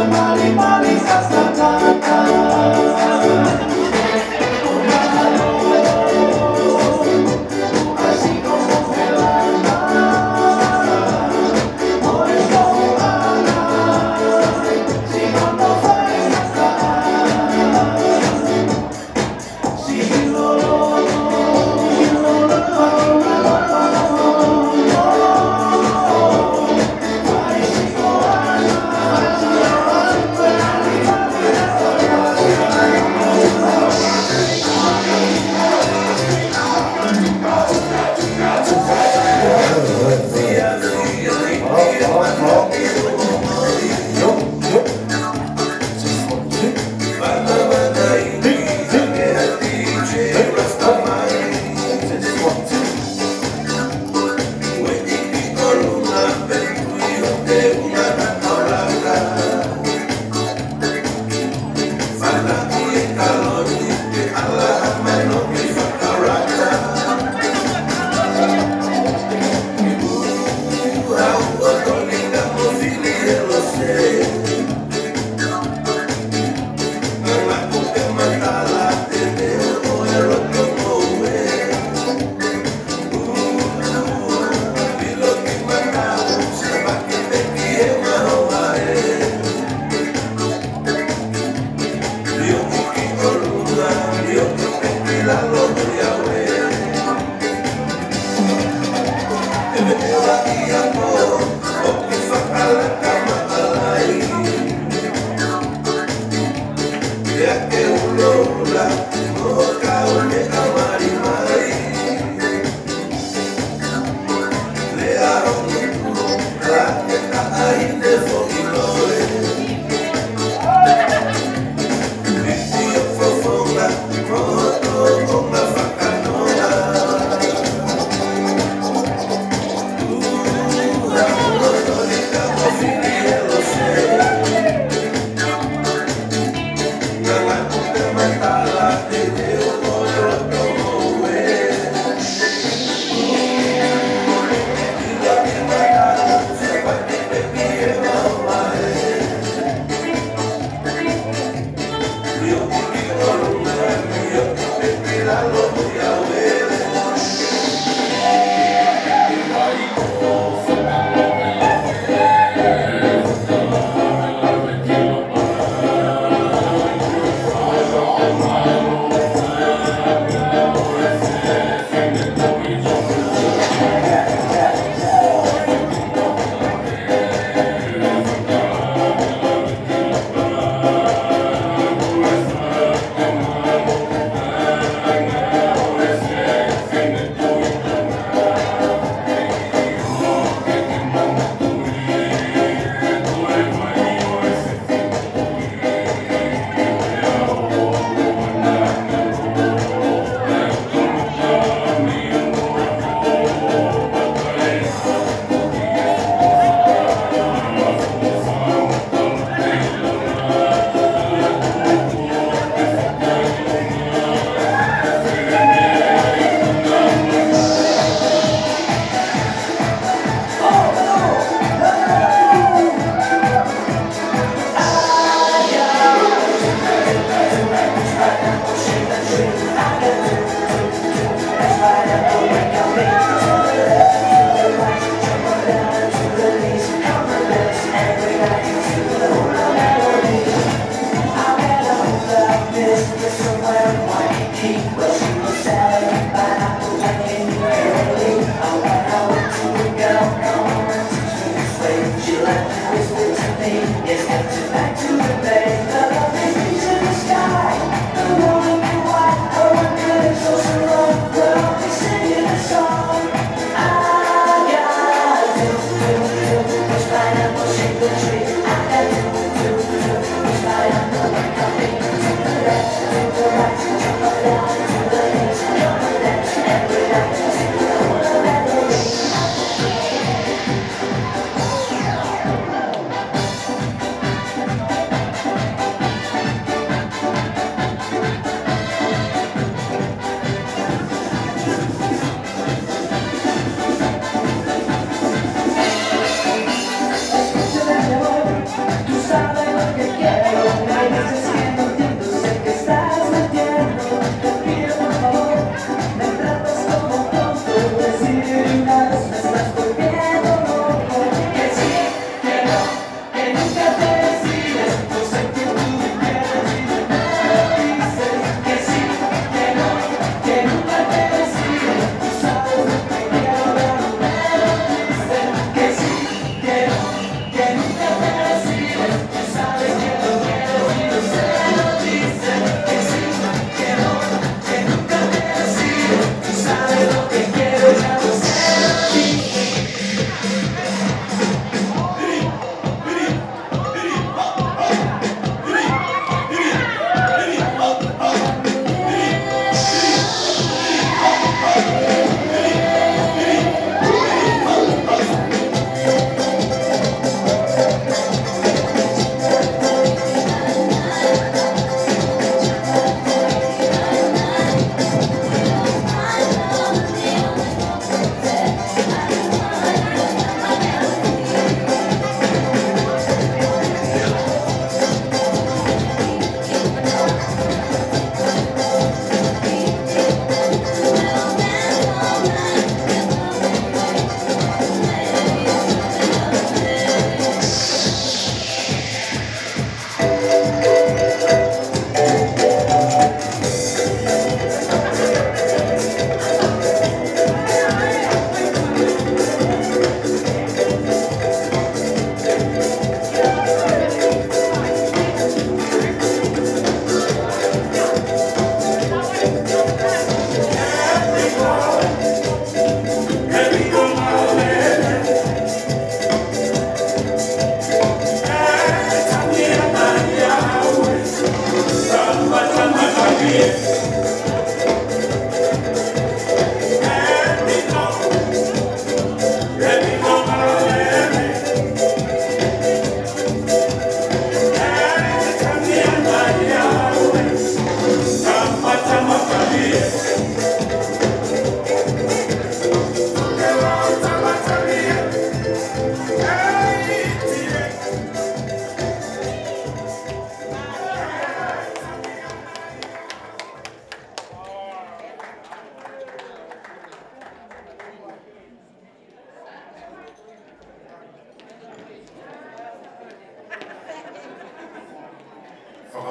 Mali, mali,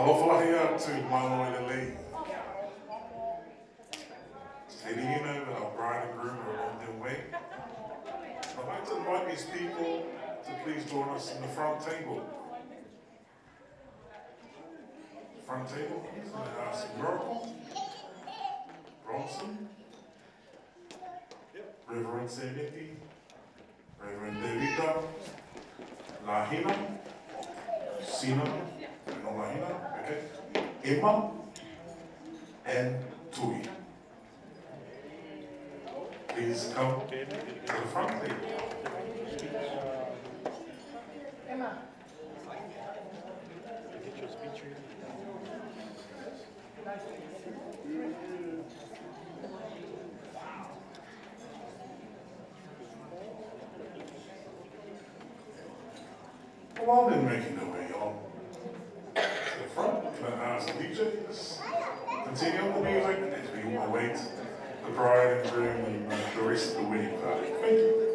Awhawhia to Manoelele. Lady, you know that our bride and groom are on their way. I'd like to invite these people to please join us in the front table. Front table, Miracle, Bronson, Reverend Seneti, Reverend Devita, Lahina, Sina, no Lahina, okay, Emma, and Tui. Please come to the front table. Emma. Get your speech ready. While they're making their way on to the front, can I ask the DJs continue on the music as we await the bride and groom and the rest of the wedding party. Thank you.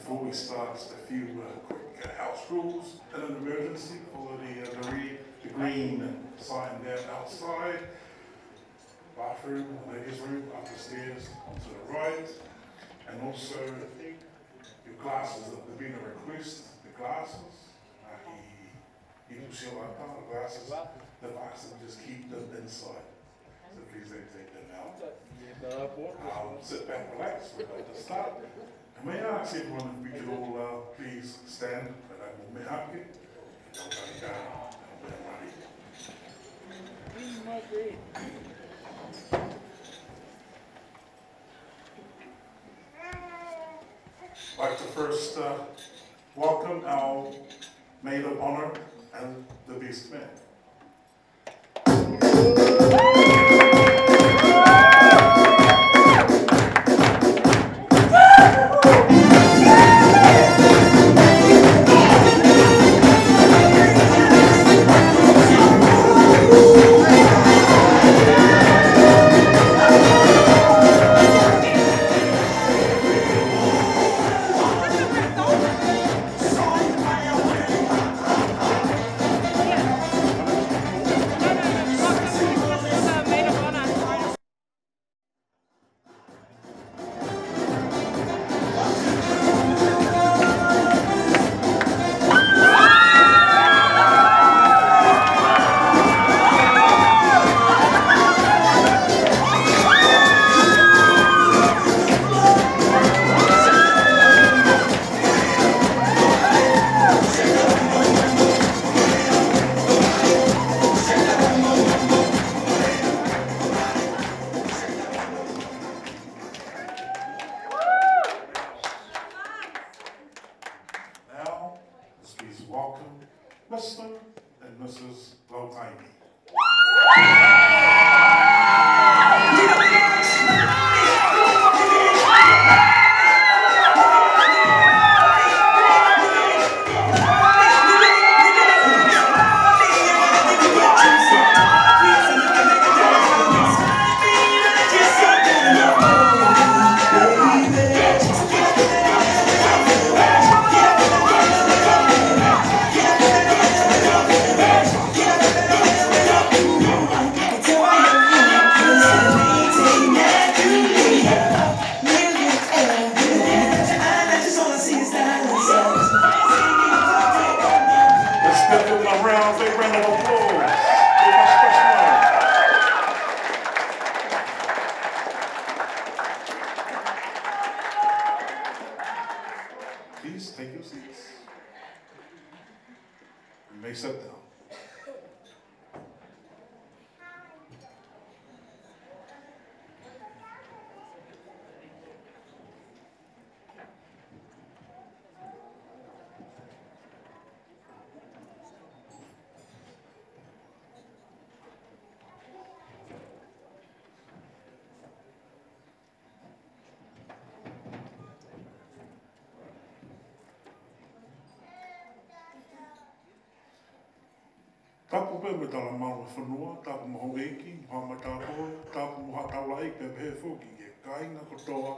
before we start, just a few quick house rules. In an emergency, follow the green sign there outside. Bathroom, ladies' room, up the stairs, to the right. And also, your glasses, there's been a request, the glasses. You push your glasses, the glasses, just keep them inside. So please don't take them out. Sit back, relax, we're about to start. And may I ask everyone if we could all please stand, and I will me hug you. I'd like to first welcome our maid of honor and the best man. Mr. and Mrs. Lautaini. Please take your seats. You may sit down. Tapu pe me tala maua whanua, tapu maho eiki, hama tāpoa, tapu moha taula eiki pe he fōki ke kāinga kotoa,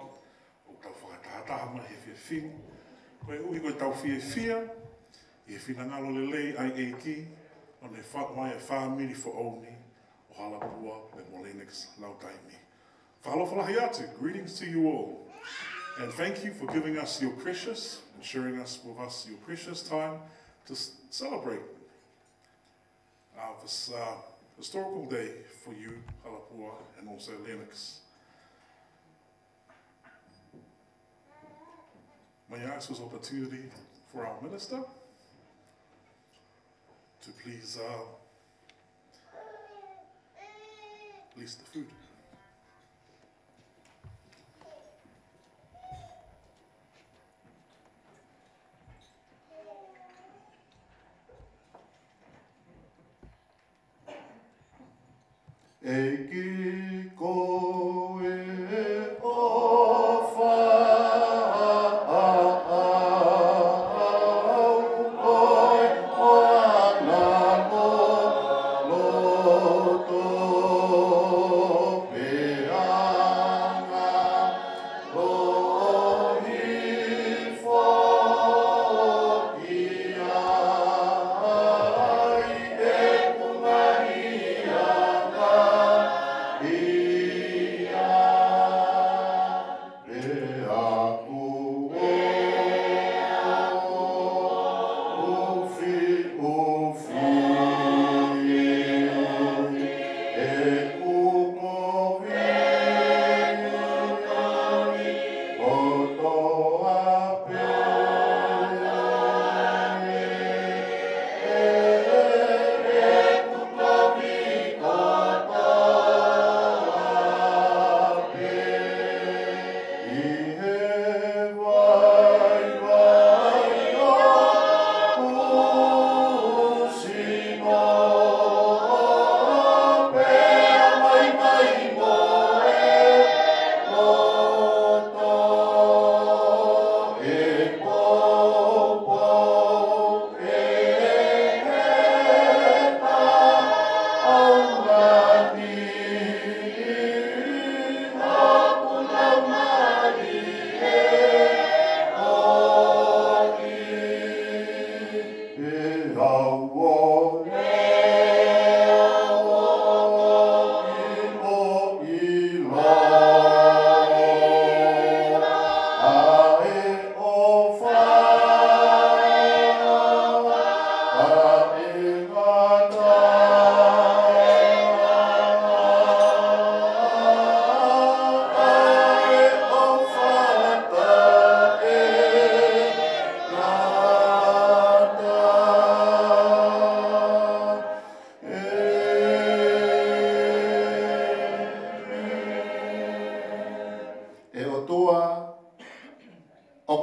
o tau whakatahataha mai he whiawhinu. Koe ui koe tau whiawhia, i he whinangalo le lei IAT, o ne mai e whāmiri for Oni, o Halapua Lennox Lautaimi. Whakalofalahi atu, greetings to you all. And thank you for giving us your precious, and sharing us with us your precious time to celebrate this historical day for you, Halapua, and also Lennox. May I ask this opportunity for our minister to please release the food. Eiki koe o whaau koe o anako loto peanga lohi whaau.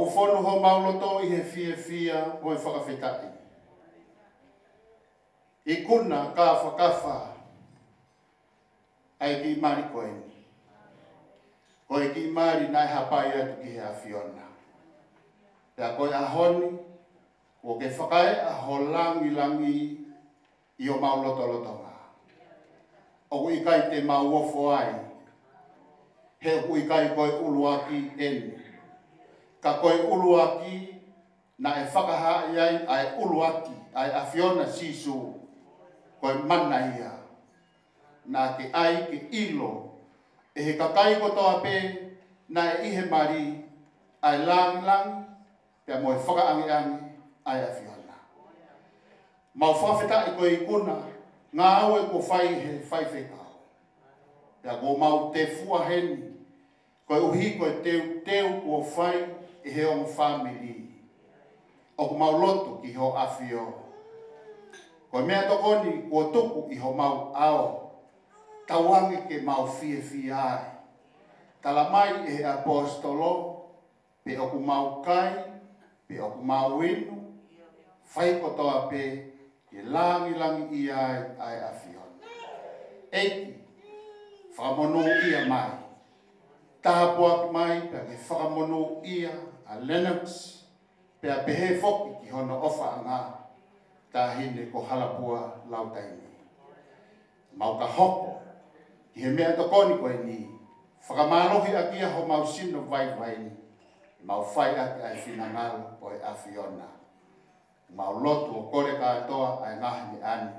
ufono ho mauloto I he fia mo e whakawhetai. I kuna ka whakafa ai ki mari koeni. Koe ki mari nai hapai atu ki he awhiona. Pea koe ahoni, o ke whakae a ho langi I o maulotolotonga. O ui kai te mauofo ai, he ui kai koe uluaki eni. Ka koe uluaki na e whakaha iai ai uluaki, ai awhiona sisu, koe mana ia. Na ke ai ke ilo, e he kakai kotoa pe, na e ihe mari, ai langi, pea moe whakaangi ai awhiona. Mau whawheta I koe I kuna, ngā au e ko whai he whai whekau. Pea ko mau te fuaheni, koe uhi koe teu ko whai I he on whamiri. O ko mau lotu ki ho awhio. Koe mea tokoni ko tuku I ho mau ao. Tawangi ke mau fie ai. Tala mai e he apostolo, pe o ku mau kai, pe o ku mau inu, whai kotoa pe, ke langi I ai awhiona. Eiki, whakamonu ia mai. Tahapua ki mai, pia ke whakamonu ia a Lennox, pia pehe foki ki hono ofa ngā, tahine ko Halapua Lautaini. Mau ka hoko, ki he mea tokoni koe ni, whakamalohi a kia ho mau sino vai ni, mau whai ake ai whinangalo o e awhiona. Mau lotu o kore katoa ai ngahi ni ani,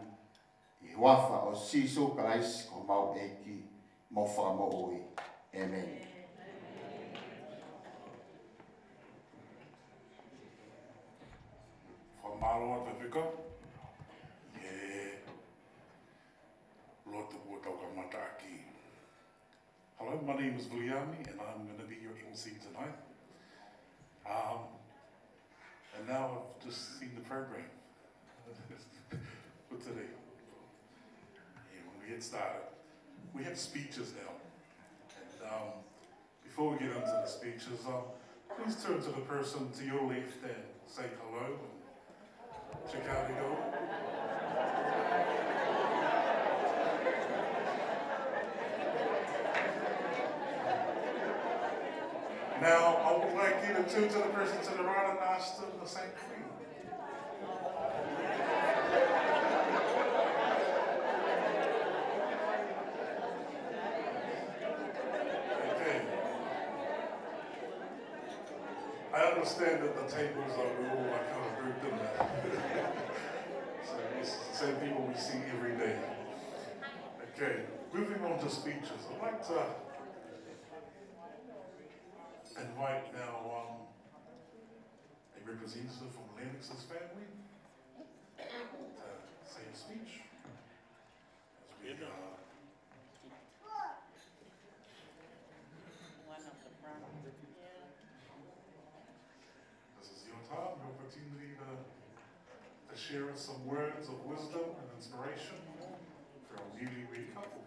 I wafa o siso Christ ko mau eki, mo whakamo ui. Amen. Whamaloa te whika. Lotu o tauka mataki. Hello, my name is Viliami and I'm going to be your MC tonight. And now I've just seen the program for today. When we get started, we have speeches now. And before we get into the speeches, please turn to the person to your left and say hello and check out the go. Now, I would like you to turn to the person to the right and ask them the same thing. Okay. I understand that the tables are all kind of grouped in there. So it's the same people we see every day. Okay, moving on to speeches. I'd like to invite now a representative from Lennox's family to say a speech. As we, this is your time, your opportunity to share us some words of wisdom and inspiration for our newlywed couple.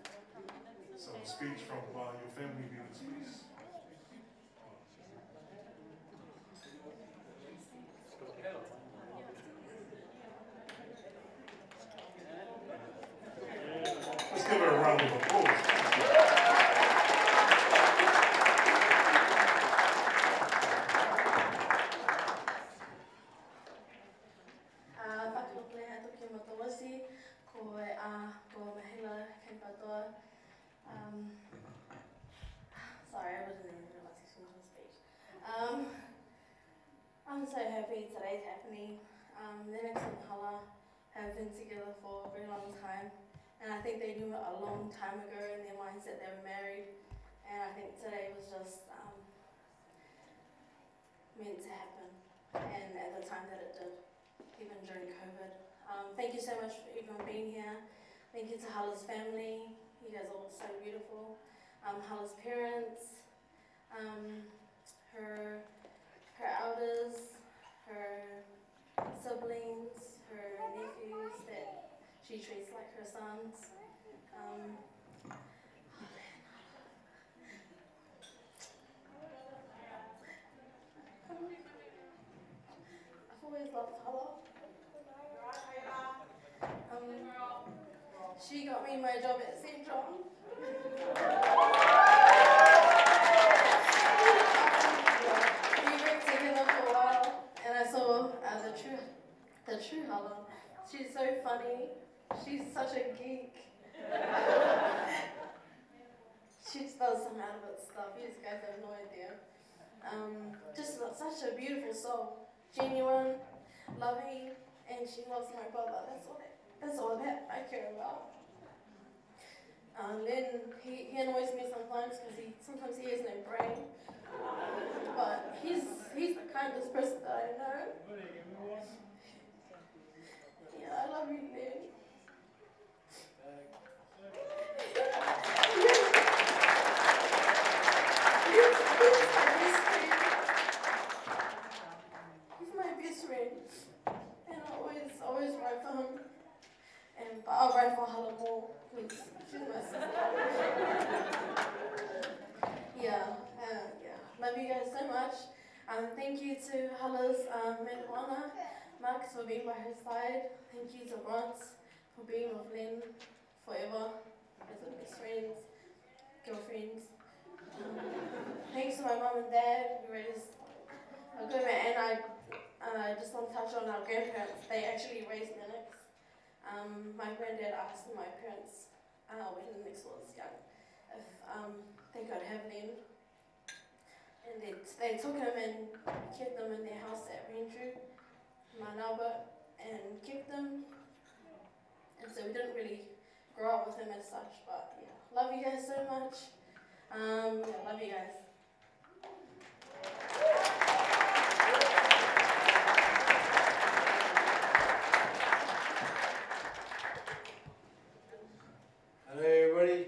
So a speech from your family leaders, please. Let's give her a round of applause. Sorry, I wasn't even realizing she was on speech. I'm so happy today's happening. Lennox and Hala have been together for a very long time. And I think they knew it a long time ago in their minds that they were married. And I think today was just meant to happen. And at the time that it did, even during COVID. Thank you so much for everyone being here. Thank you to Hala's family. You guys are all so beautiful. Hala's parents, her elders, her siblings, her nephews that she treats like her sons. always loved Hala. She got me my job at St. John. We worked together for a while, and I saw the true Hala. She's so funny. She's such a geek. She just does some out of it stuff. You guys have no idea. Just such a beautiful soul, genuine, loving, and she loves my brother. That's all that I care about. Len, he annoys me sometimes because sometimes he has no brain, but he's the kindest person that I know. Yeah, I love you, Len. He's my best friend, and I always write for him. But I'll write for Hala more because she's my sister. Yeah. Love you guys so much. Thank you to Hala's marijuana, Max, for being by her side. Thank you to Bronx for being with Len forever as her best friends, girlfriends. Thanks to my mom and dad, who raised a good man, and I just want to touch on our grandparents. They actually raised Lennox. My granddad asked my parents when Lennox was young if they could have Len, and they took him and kept them in their house at Raintree, Mount Albert, and kept them. And so we didn't really grow up with him as such, but yeah, love you guys so much. Love you guys. Hello, everybody.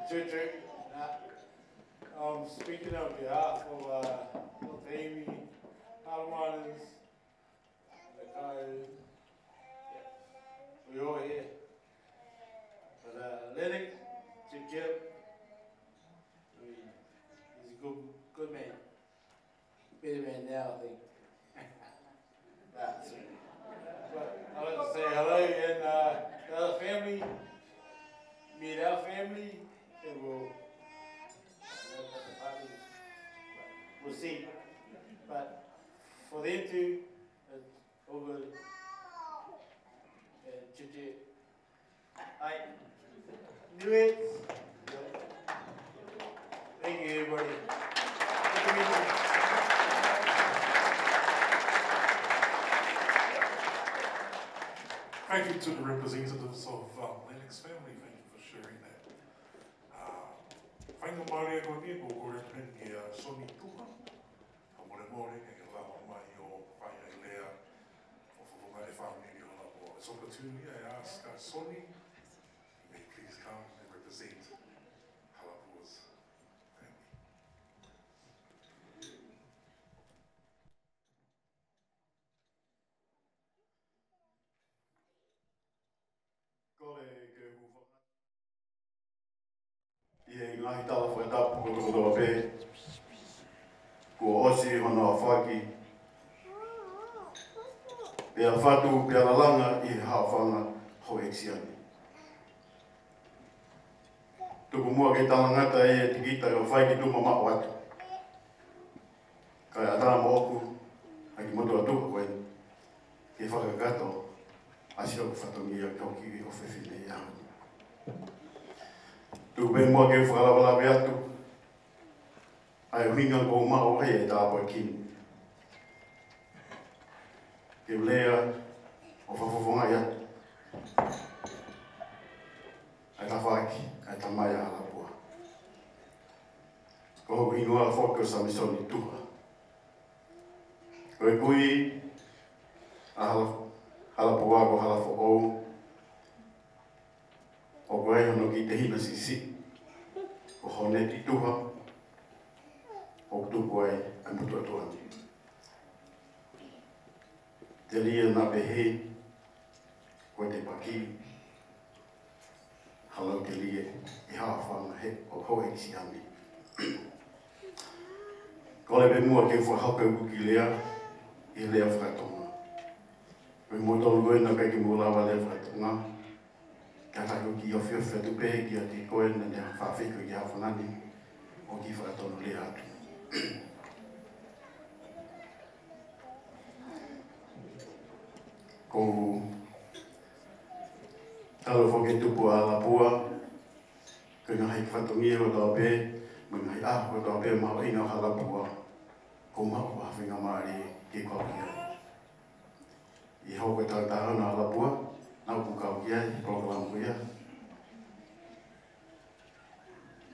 True. Speaking on behalf of Amy, Halamanas, we're all here. But Lennox, Chip, he's a good man. Better man now, I think. But I'd like to say hello and the other family, meet our family, and we'll see. But for them to over Chip, I knew it. Thank you, everybody. Good to meet you. Thank you to the representatives of Lennox family. Thank you for sharing that. Whainga Māori ko ni ko kore pen ki Soni Tuha. Ka more more ke lawa mai o whainga I lea o whawhunga e whaungi ni Halapua. This opportunity I ask Soni, may you please come and represent Halapua's family. Ia ngahi tala whai tapu ko toko toa pē. Kua osi hono a whaki. Pea whatu, pea lalanga I hawhanga ho eksiani. Tuku mua ke talangata e tikita ka whai ki tuma mako atu. Kai atara mo oku, ai ki moto atuka koe. Ke whakakato, asio ku whatongia kauki o whewhine I ahoni. Tu me mua ke whakalawala me atu. Ai huinga ko mao hei e tāpoi kini. Ke lea o whawhawhonga I atu. Ai tawhaki, ai tamai a Halapua. Ko hoku ingoa whoka sa misoni tuha. Koe kui a Halapua ko halafo ou. O koe hono ki te hina sisi. O honeti tuha. O tupu ai mutu atuani. Te ria na pehe. Koe te paki. Halau te lia I hawhanga he o hoe ki si ami. Ko le pe mua ke whahaka uki lea, I lea whakatonga. Koe mo tolu koe na kai ki mo lawa lea whakatonga. Ka tako ki awhia whatupe ki a te koe na te whawhiko ki a whanani o ki whakatono lea atu. Ko talo whoke tupu a Halapua, ko ngā hei whatongia o tau pē, mo ngā hei ahu o tau pē maho inga o Halapua, ko maho whawhinga maari ki kau ki ai. I hau koe tau tahana Halapua, nau ku kau ki ai, program ko ia.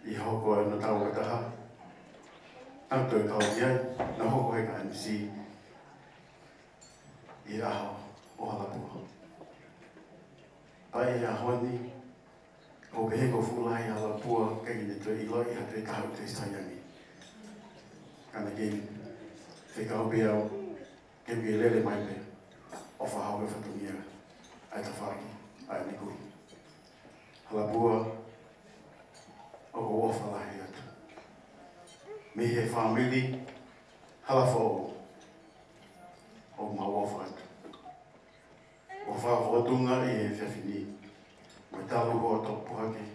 I hau koe na tau koe taha, nau toi kau ki ai, nau hoko hei ka MC, I aho o Halapua. Pai a honi, ko pehe ko fulai Halapua, kei ne tue iloi a tue tahu tue saiangi. Kana kei, whekau pia o, kei ke lele mai pe, o whahau e whatungia, ai ta whaki, ai nikui. Halapua, o ko whalahi atu. Me he whamili, halafo o mawafa atu. O whawhatunga I he whiawhini. Mai talu ho topu hake.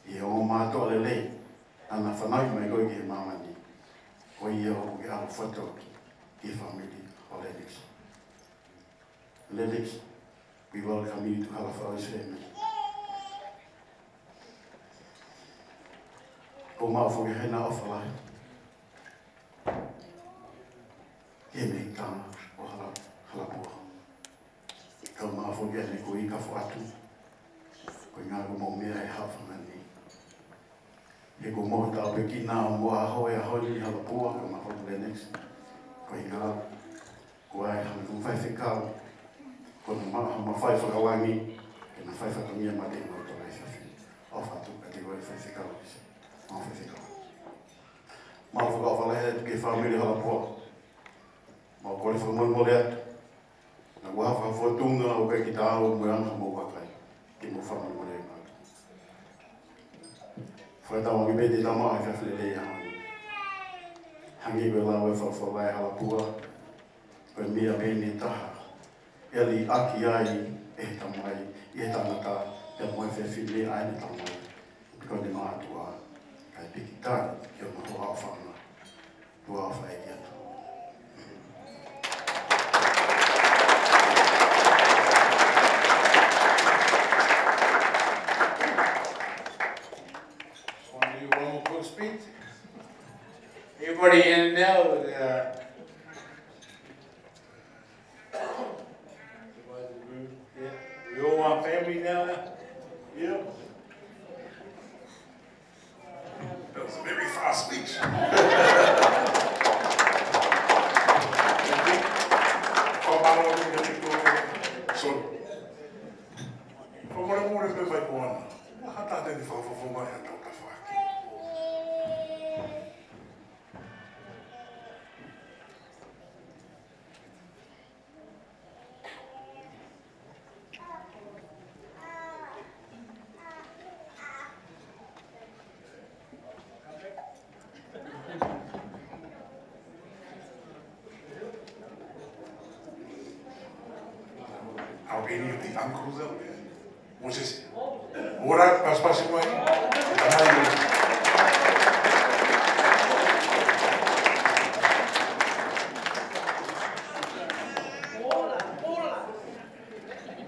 I o mātua lelei. Ana whanau mai koe ki he mamani. Ko ia o ke alu whato ki whamili o Lennox. Lennox, we welcome you to Halapua's family. Ko mawhu ke hena o whalai. He mei tana o Halapua. Kau mawhu ke hene ko I ka whaatu. Ko ngā ko mō mea e hawhangani. He ko mō tau pe ki nā o mua aho e aho I Halapua, ko Halapua Lennox. Ko I ngā, ko ai hana kum whai whekau. Ko na ma whai whakawangi, ke na whai whakangia ma te ngā tōrei whawhi. O whatu, ka te koe whai whekau. Mā whai whekau. Mā whakau whalai atu ke whamiri Halapua. Mā kore whakamoni atu. Na waha whatunga o kai ki tā au mui anga mō wakai. Ki mō whamoni atu. Whaitawangi me te tama ai whiawhilelei ahoni. Hangi koe lau e whawhawai Halapua. Koe mea pēne taha. Eli aki ai e tamai, e tangata, e moe whiawhile ai ne tamai. Koe ne mātua. Kai piki tāri ki o maho hao whanga. Tua whai ki atu. Everybody in and out. We all want family now? Yeah. That was a very fast speech. So, from what I'm more than like one, what happened for my hand? How any of the uncles out there? What's this? Ora, pas mo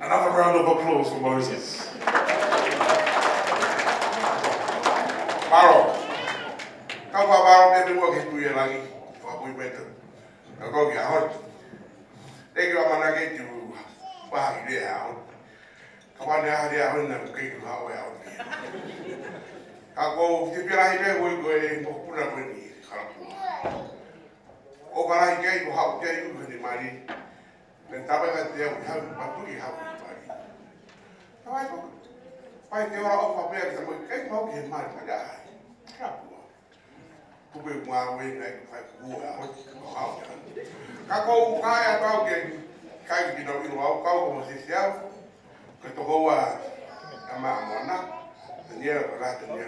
Another round of applause for Moses. Baro. Kau baro dia dua ke tu lagi. Kau boleh betul. Kau ke hot. Dia kau mana ke tu. Wah, dia out. Kawan dia out nak ke tu out out. Kau dia pilih dia boleh mau pulang ni kalau. Oh, kalau dia itu out dia itu ni mari. Dan tapi kan dia harus bantu dia harus mari. Kau itu. Pai te ora o papel que moi kai mau que mar para rapo. Tu be uma we nei fai rua o hau. Ka ko kai a pau que kai que no vino ao pau como se sea que to goa a ma mona. Tenía para tenía.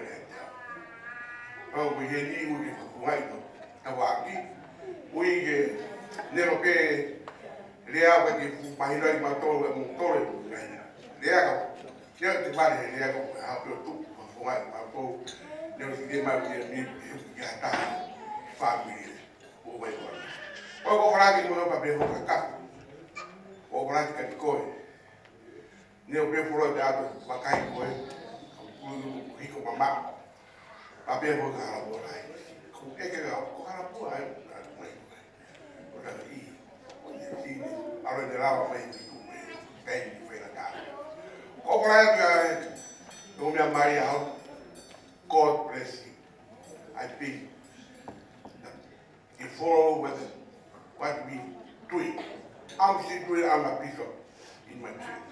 Pau ko ye ni u ke kuai ko. Tawaki. Ui ke nero ke lea pa ke mahina i matoro e motore ngaina. Lea ka. Lea te mare lea ko hape o tuku pa kuai pa po. Nero si ke mai ke ni ke hata. Family. O mai ko. Pau ko raki mo pa pe ho ka. O raki ka koe. Neo pe furo te ato makai koe. Hiko mama. Pape mo ka hara bola. Ko eke ka ko hara bola. Ahora de lado me dice, fue la cara. Como la que no me amaría, God bless you. I think you follow with what we doing. I'm still doing, I'm a bishop in my church.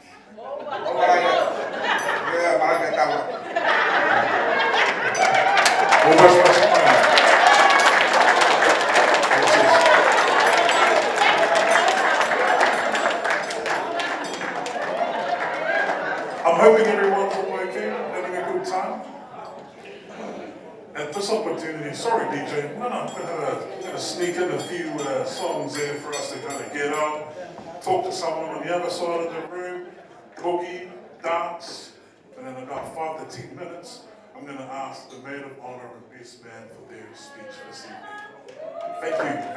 I'm hoping everyone's all okay, having a good time. At this opportunity, sorry DJ, I'm gonna sneak in a few songs there for us to kind of get on, talk to someone on the other side of the room, boogie, dance, and in about 5 to 10 minutes, I'm gonna ask the maid of honor and best man for their speech this evening. Thank you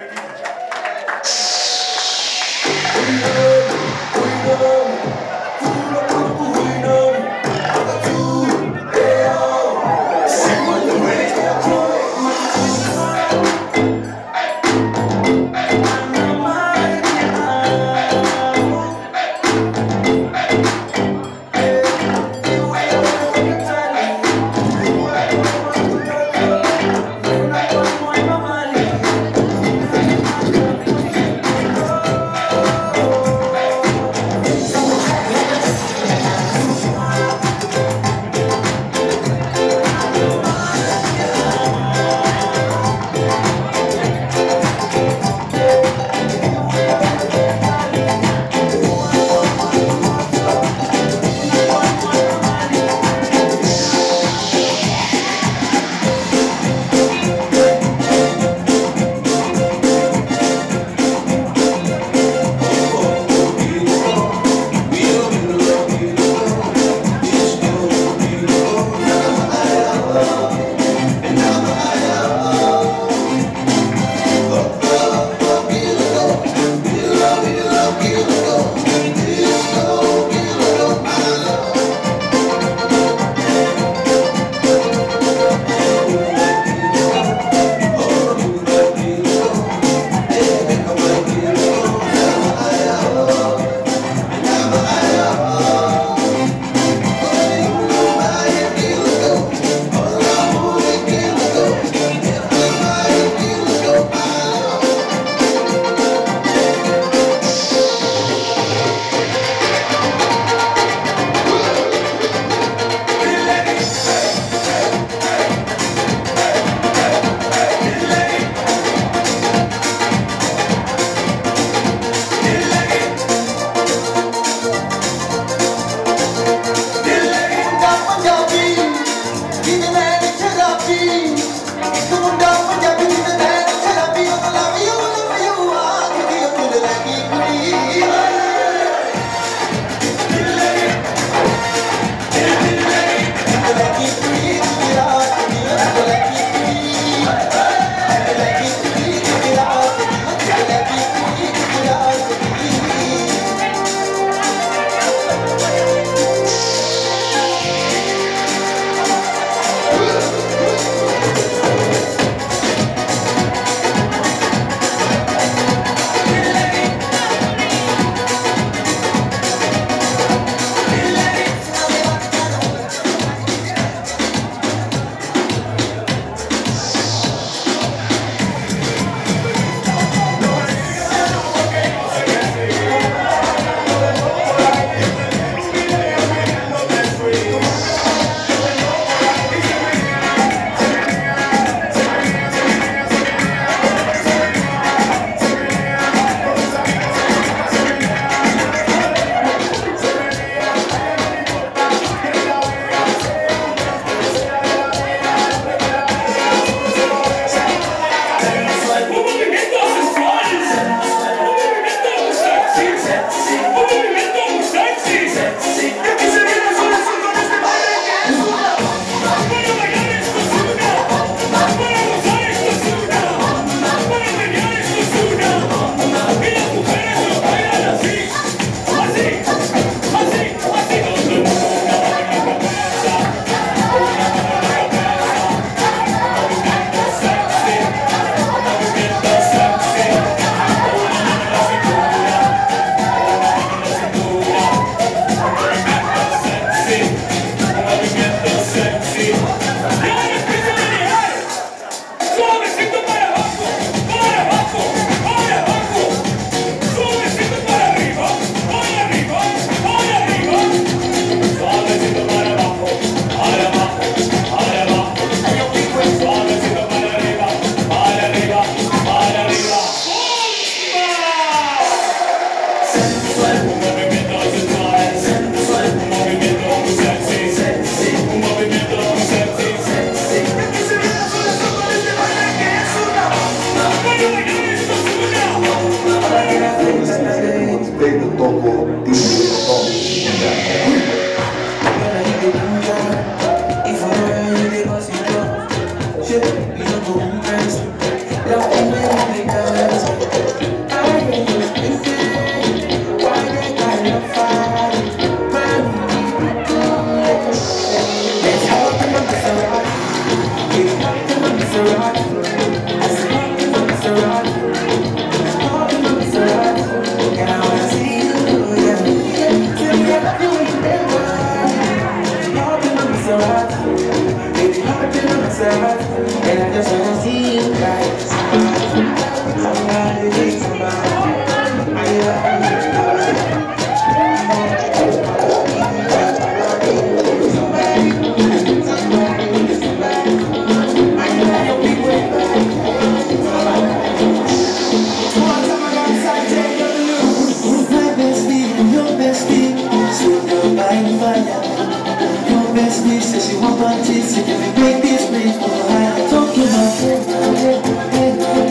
Says you want parties, so can we break this place? Oh, I talk to my friend,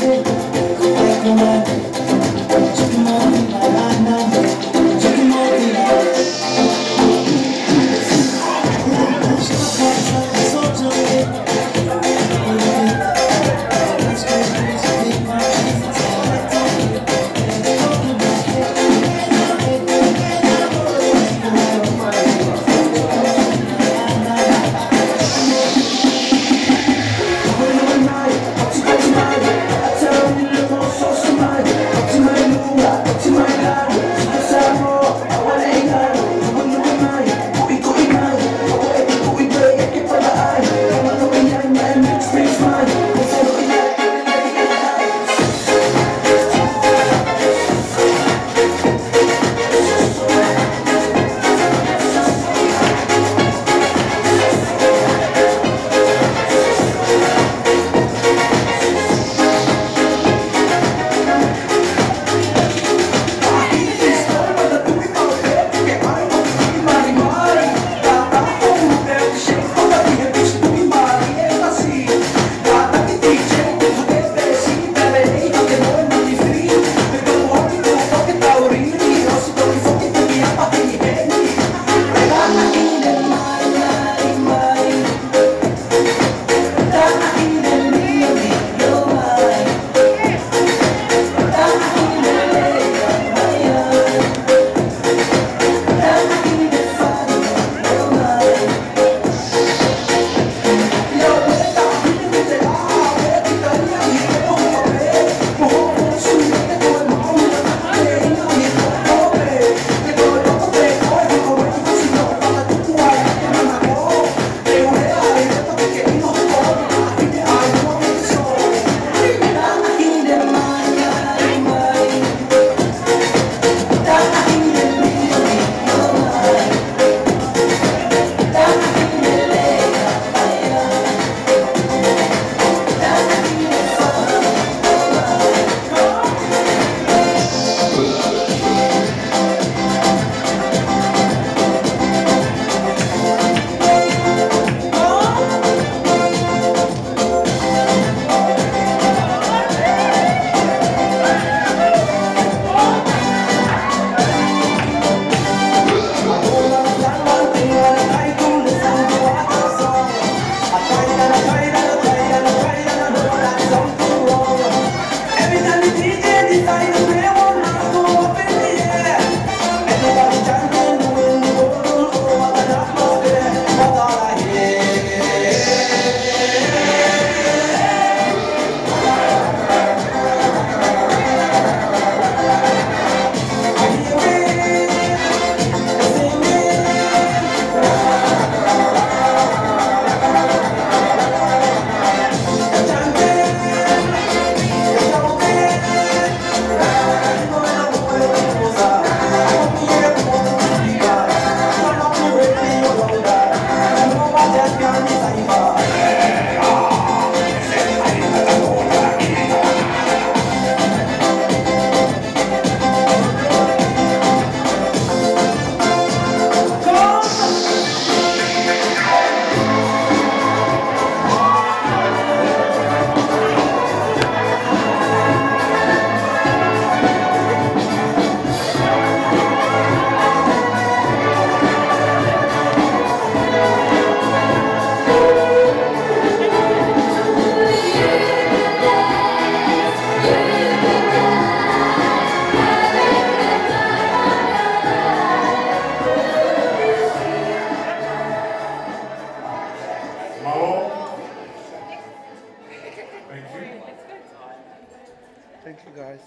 Thank you, guys.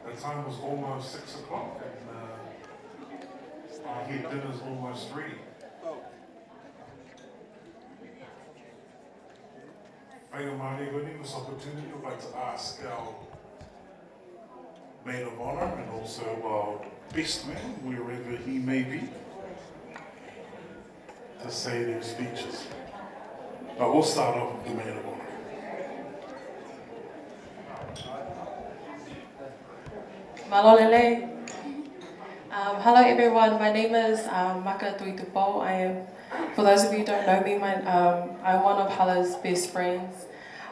The time was almost 6 o'clock, and I hear dinner's almost ready. Whainga Māori, winning this opportunity, I'd like to ask our maid of honour and also our best man, wherever he may be, to say their speeches. But we'll start off with the maid of honour. Malolele. Hello everyone, my name is Maka Tuitupo. For those of you who don't know me, I'm one of Hala's best friends.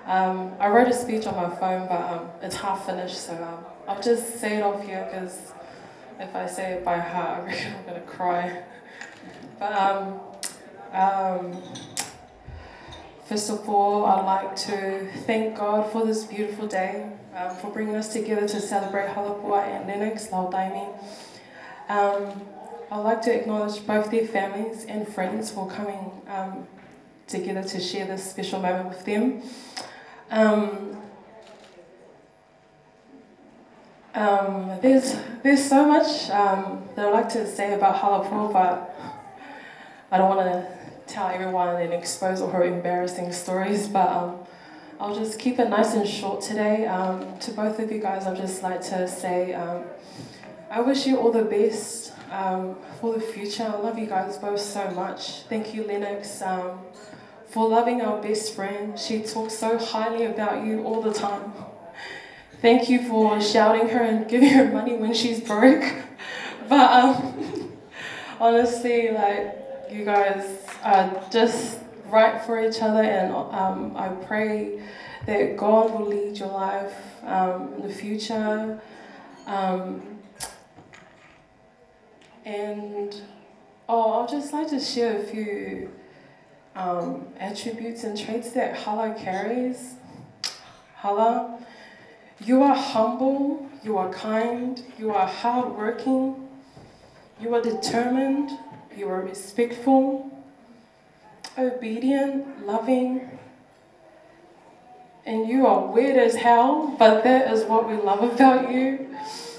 I wrote a speech on my phone, but it's half finished, so I'll just say it off here because if I say it by heart, I reckon I'm going to cry. But first of all, I'd like to thank God for this beautiful day, for bringing us together to celebrate Halapua Lennox, Lau Daimi. I'd like to acknowledge both their families and friends for coming together to share this special moment with them. There's so much that I'd like to say about Halapua, but I don't want to tell everyone and expose all her embarrassing stories, but I'll just keep it nice and short today. To both of you guys, I'd just like to say I wish you all the best for the future. I love you guys both so much. Thank you, Lennox, for loving our best friend. She talks so highly about you all the time. Thank you for shouting her and giving her money when she's broke. But honestly, like, you guys are just right for each other, and I pray that God will lead your life in the future. I'd just like to share a few attributes and traits that Hala carries. Hala, you are humble, you are kind, you are hardworking, you are determined, you are respectful, obedient, loving, and you are weird as hell, but that is what we love about you.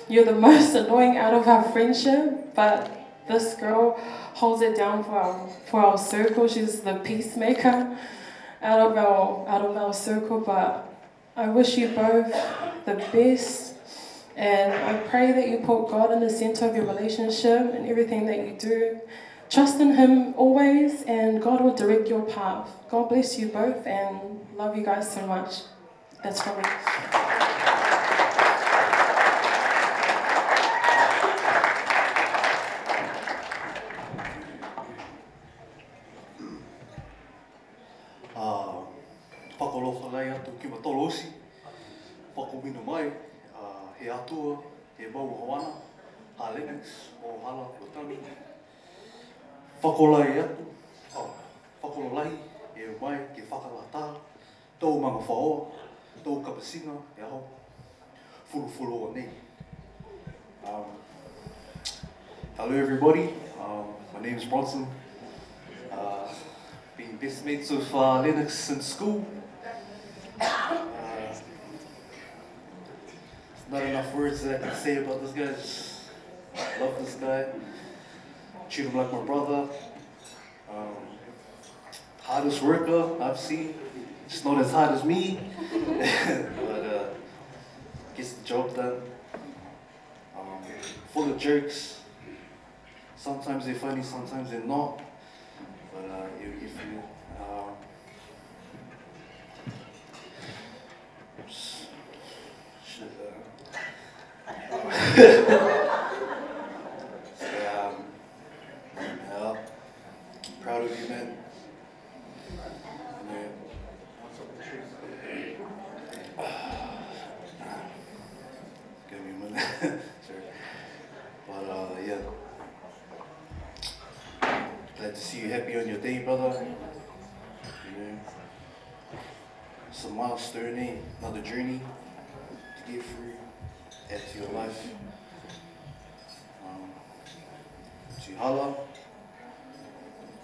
You're the most annoying out of our friendship, but this girl holds it down for our circle. She's the peacemaker out of our circle, but I wish you both the best, and I pray that you put God in the center of your relationship and everything that you do. Trust in Him always, and God will direct your path. God bless you both, and love you guys so much. That's from me. Whakalofa lai atu ki matolosi, whakomino mai, he atua, he mau hawana, ha Lennox, o Halapua Lennox. Whakolai atu, whakololahi, e mai ke whakalata, tau manga whaoa, tau kapasinga, e aho, fulu o nei. Hello everybody, my name is Bronson. Been best mates with Lennox since school. Not enough words that I can say about this guy. Just love this guy. Treat him like my brother. Hardest worker I've seen. Just not as hard as me. But gets the job done. Full of jerks. Sometimes they're funny, sometimes they're not. But if you yeah, proud of you, man. Give me a minute. Sorry. But yeah. Glad to see you happy on your day, brother. Yeah. It's a milestone, eh? Another journey to get through, add to your life. To Hala,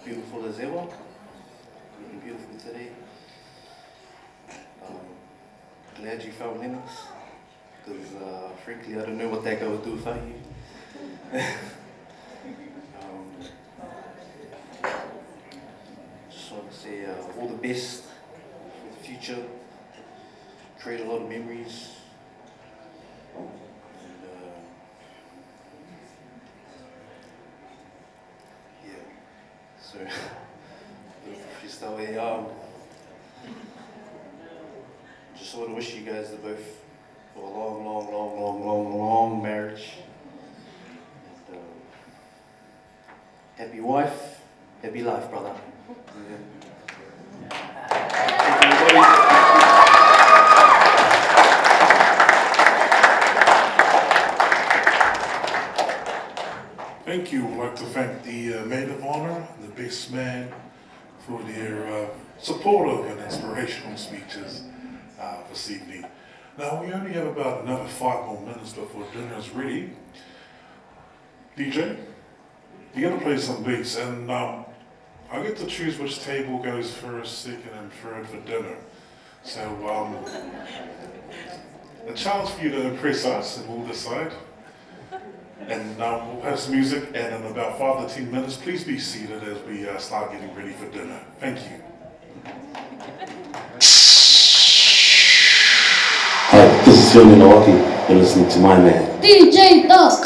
beautiful as ever. Looking beautiful today. Glad you found Lennox. because frankly, I don't know what that guy would do for you. Just want to say all the best for the future. Create a lot of memories. And, yeah, so freestyle. Just want to wish you guys the both for a long marriage. And, happy wife, happy life, brother. Yeah. Thank you. I'd like to thank the maid of honor and the best man for their supportive and inspirational speeches this evening. Now, we only have about another 5 more minutes before dinner is ready. DJ, you're going to play some beats, and I get to choose which table goes first, second, and third for dinner. So, a challenge for you to impress us, and we'll decide. And we'll have some music, and in about 5 to 10 minutes, please be seated as we start getting ready for dinner. Thank you. Hi, this is Phil Milwaukee. You're listening to my man, DJ Duck.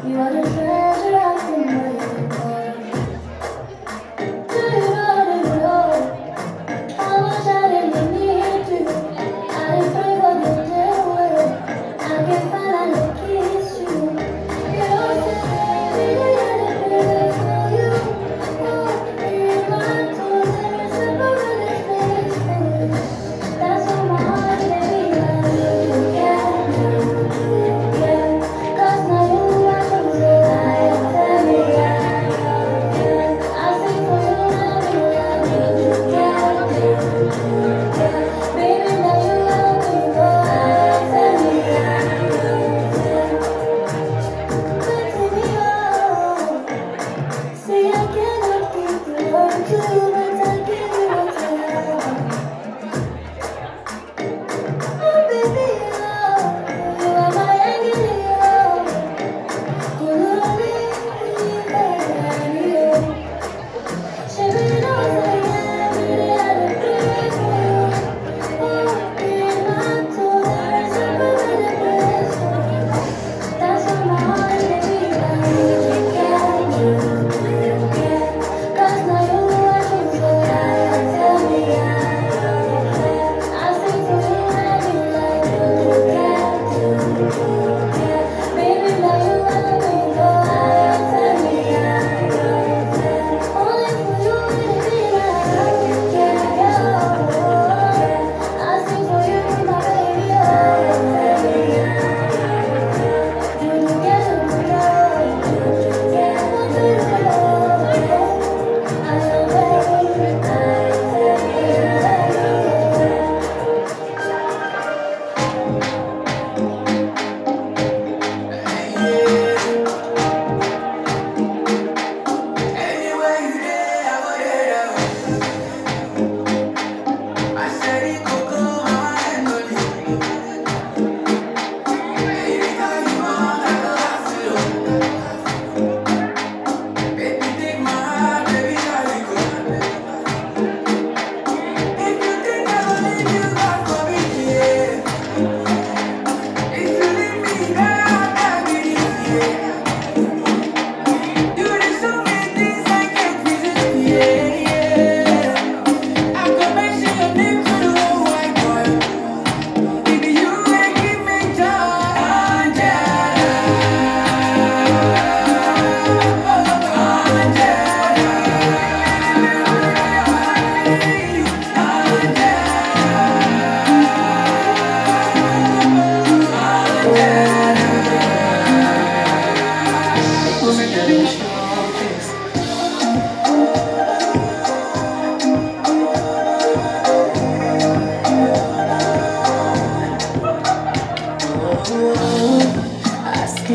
You are the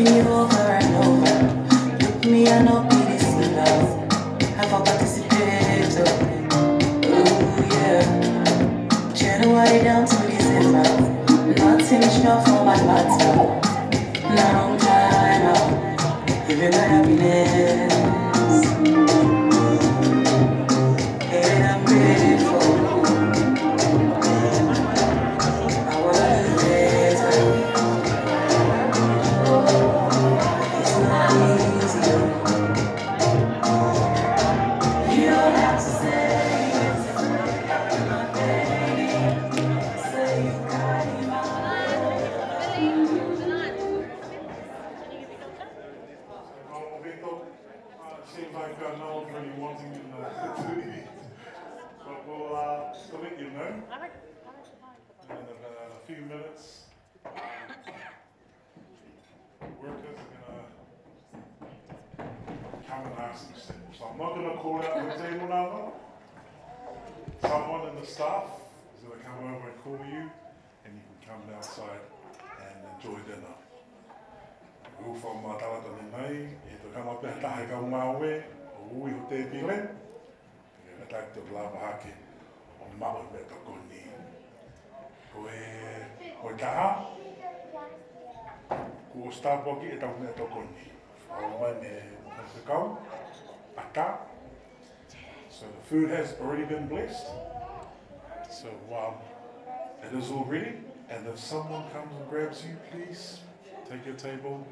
me over and over. Look me and I'll be this love. Have a participator. Ooh, yeah. January down to December. Nothing short for my matter. Long time out. Give me my happiness. And I'm grateful. I wanna do better. It's not easy. You don't have to say it. My baby. Say you got it. Seems like no one's really wanting to eat. But we'll let you know. And in a few minutes, workers are going to come and ask you things. So I'm not going to call out the table number. Someone in the staff is going to come over and call you, and you can come outside and enjoy dinner. Ufa matawata ni nei, e to kama pe tahe ka mawe, o ui ho te pile, e ka tak te lava hake, o mawe me to koni. Ko e taha, ko o stapoki e tau me to koni. O mai me te kau, aka. So the food has already been blessed. So it is all ready. And if someone comes and grabs you, please take your table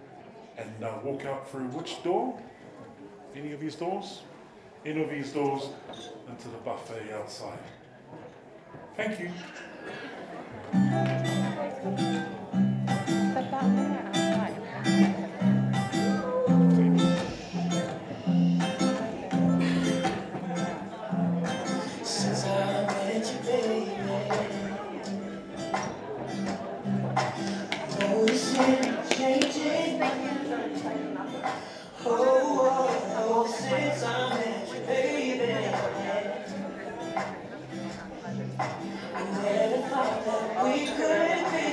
and walk out through which door? Any of these doors? Any of these doors into the buffet outside. Thank you. Since I met you, baby, noticing changing. Oh, since I met you, baby, I never thought that we could be.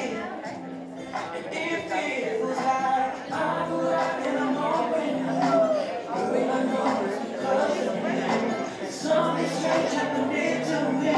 And it feels like I'm rocking on brand new. Doing my nose because of you. Something strange happening to me.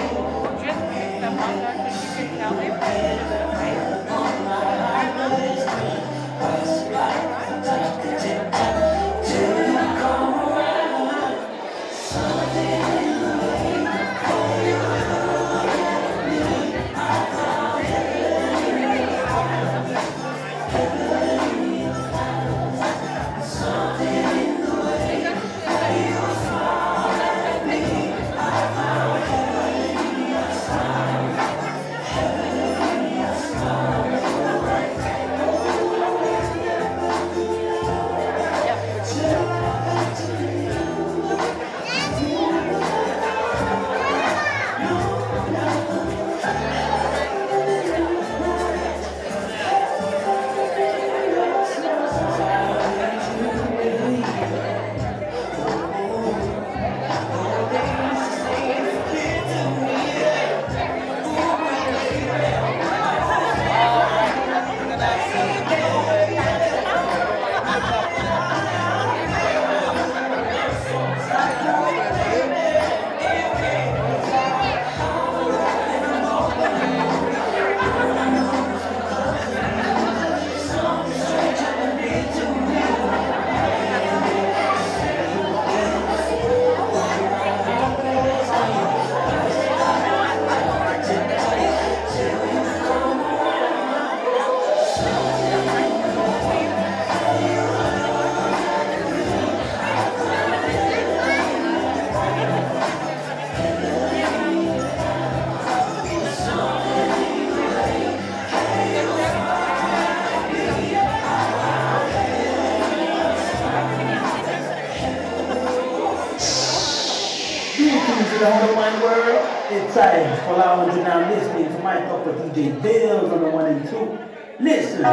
The whole wide world, it's time for allowing you now listening to my talk with DJ Bills on the 1 and 2. Listen.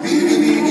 Biri biri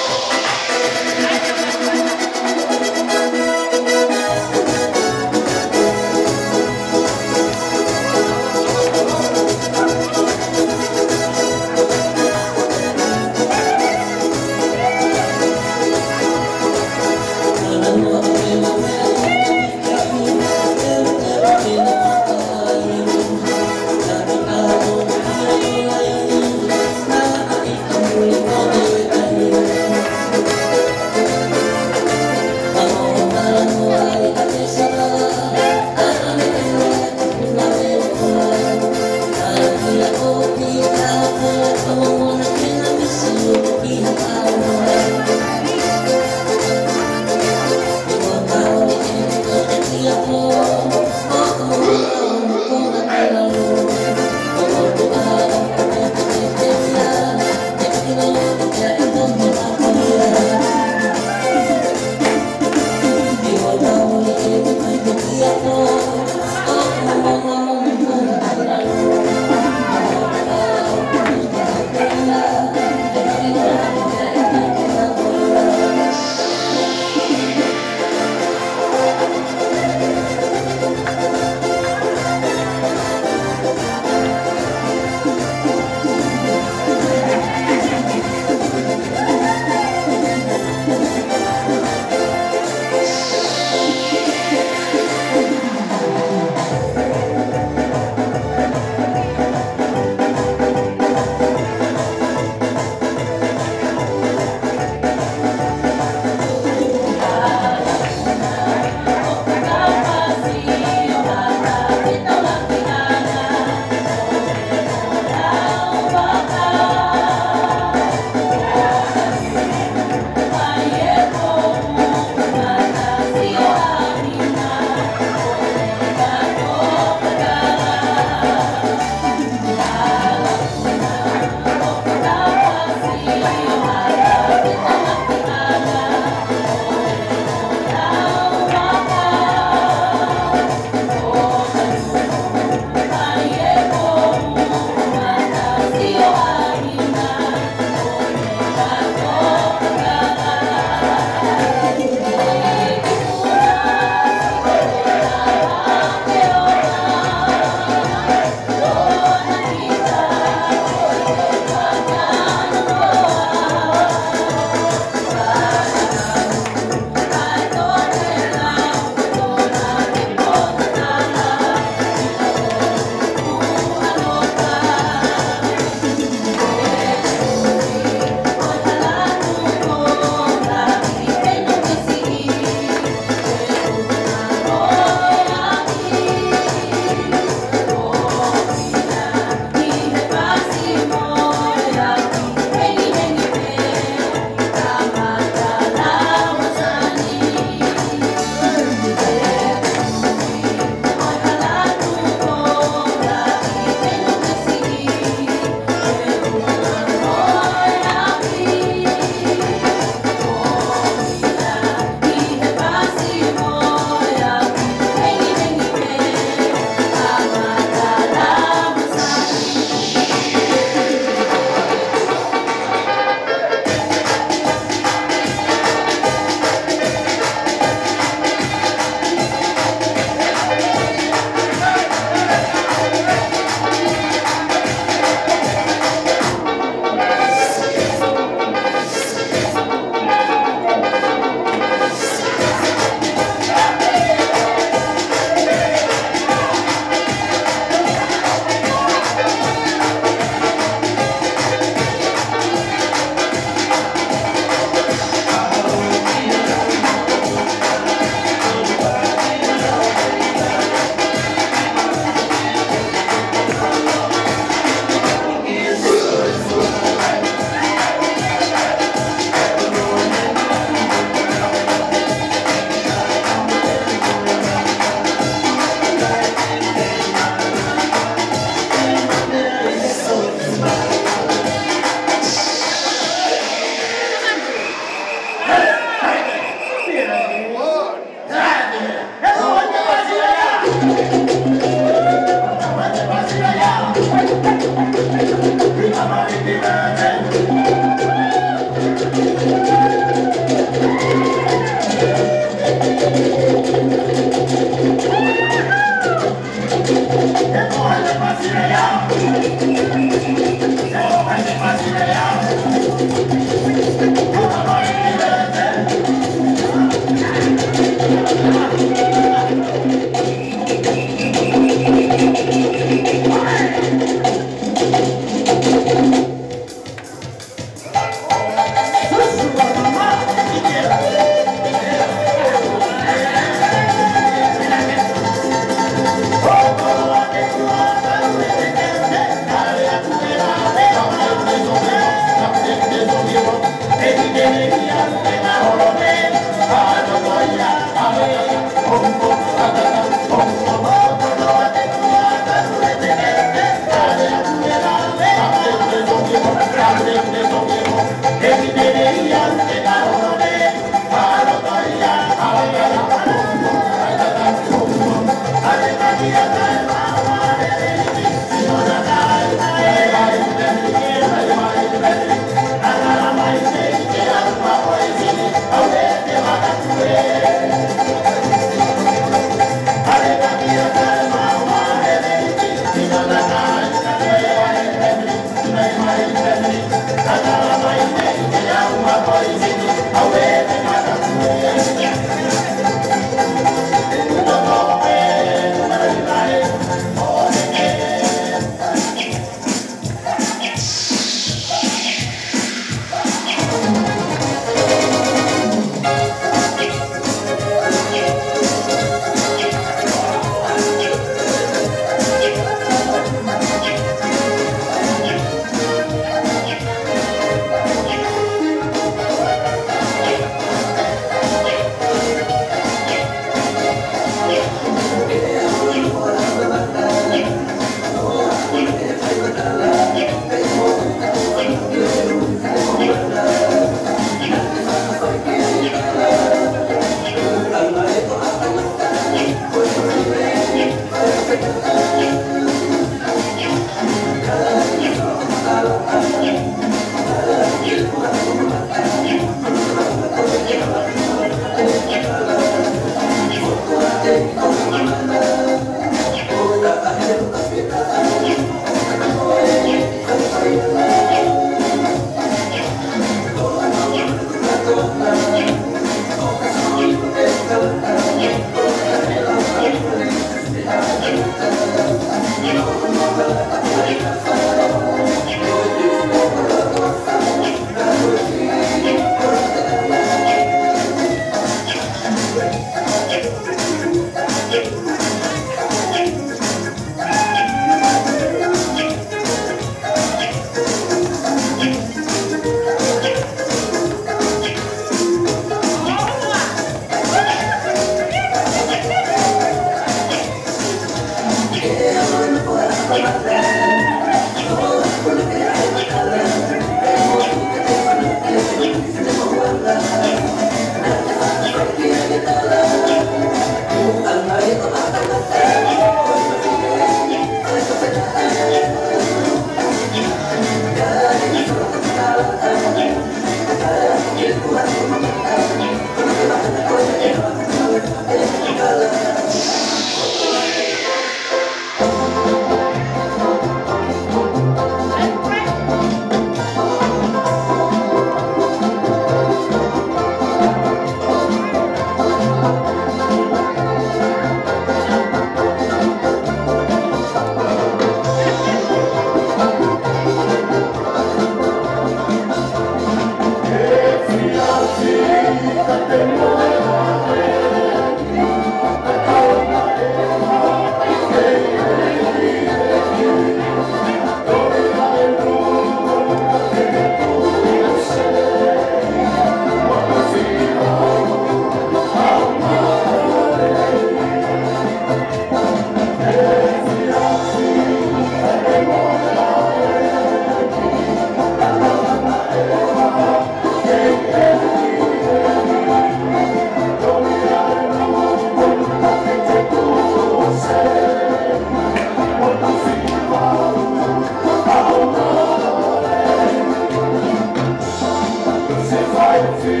Thank you.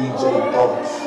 DJ Gordis.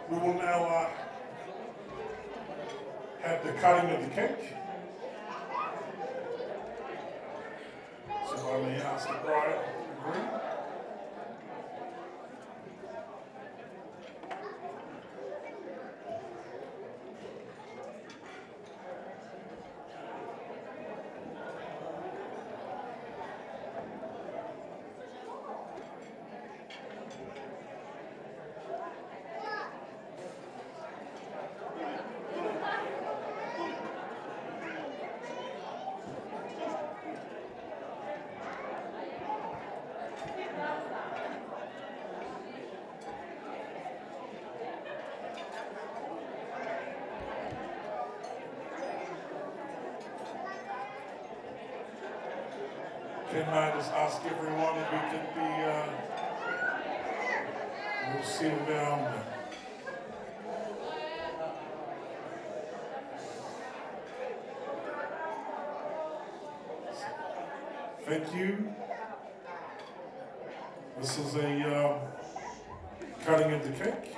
We will now have the cutting of the cake. So if I may ask the bride and groom. Can I just ask everyone if we could be, we'll settle down. Thank you. This is a cutting of the cake.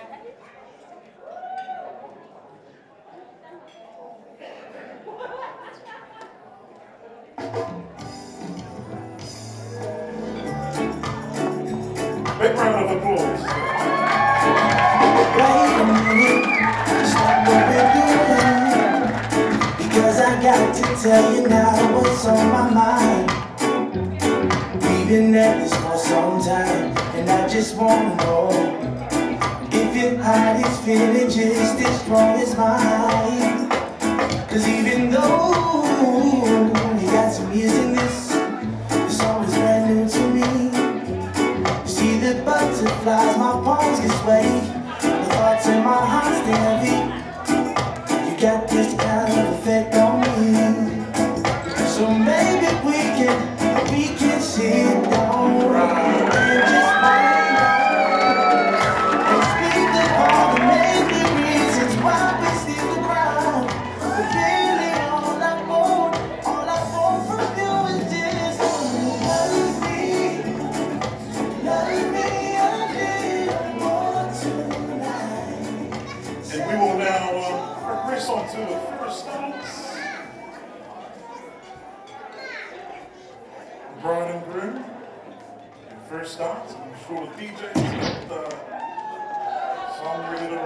Big round of applause. Wait a minute, stop what we're doing, because I got to tell you now what's on my mind. We've been at this for some time, and I just wanna know if your heart is feeling just as strong as mine. Cause even though you got some years in this song is brand new to me. You see the butterflies, my palms get sweaty, the thoughts in my heart stay heavy. You got this kind of effect on me. So maybe we can sit down and just find out and speak of all the many reasons why we still around. But really all I want from you is just love me a little more tonight. And we will now progress on to the first dance. Bride and groom. And first dance, I'm sure the DJ's got the song ready to roll.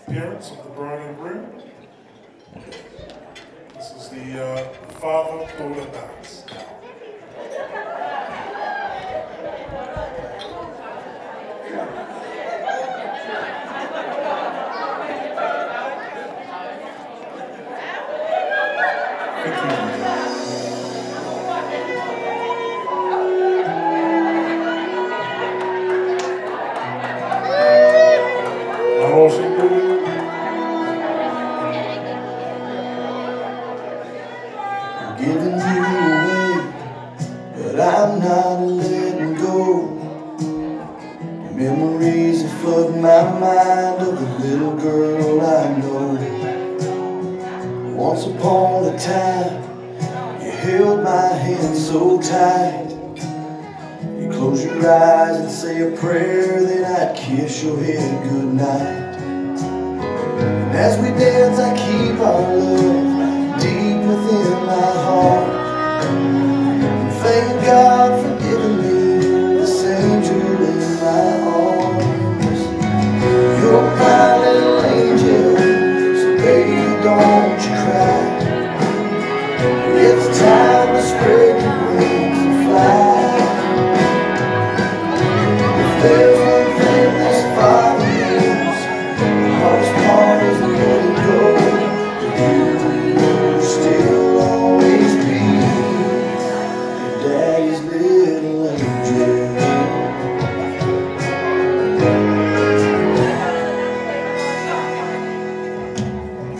Parents of the bride and groom. This is the father-daughter dance. Giving you away, but I'm not letting go. Memories that flood my mind of the little girl I know. Once upon a time, you held my hand so tight. You close your eyes and say a prayer, then I'd kiss your head goodnight. And as we dance, I keep our love deep within my heart. And thank God for giving me this angel in my arms. You're my little angel, so baby don't you cry. It's time to spread your wings and fly. If there's one thing this Father knows, the hardest part is letting go. You'll still always be your daddy's little angel.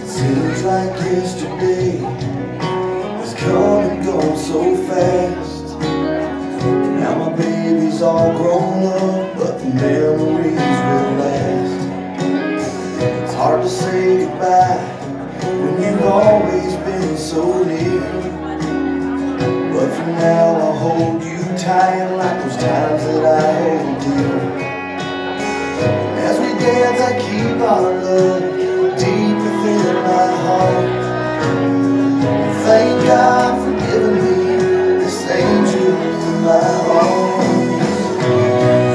It seems like yesterday has come and gone so fast. Now my baby's all grown up, but the memories will last. It's hard to say goodbye when you've always been so near. But for now I'll hold you tight like those times that I hold dear. And as we dance I keep our love deep within my heart. Thank God for giving me this angel in my arms.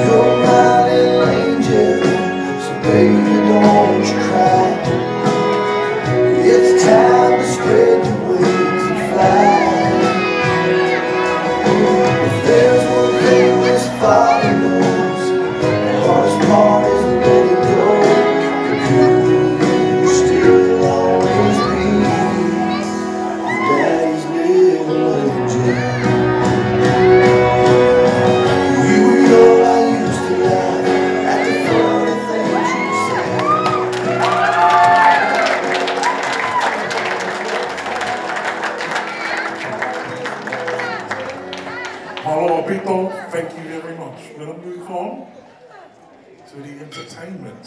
You're my little angel, so baby don't you cry. It's time to spread your wings and fly. If there's one thing this Father knows, the hardest part is letting go. You'll still always be your daddy's little angel. You know I used to laugh at the funny things you said. Hello, people. Thank you very much. We're going to move on to the entertainment.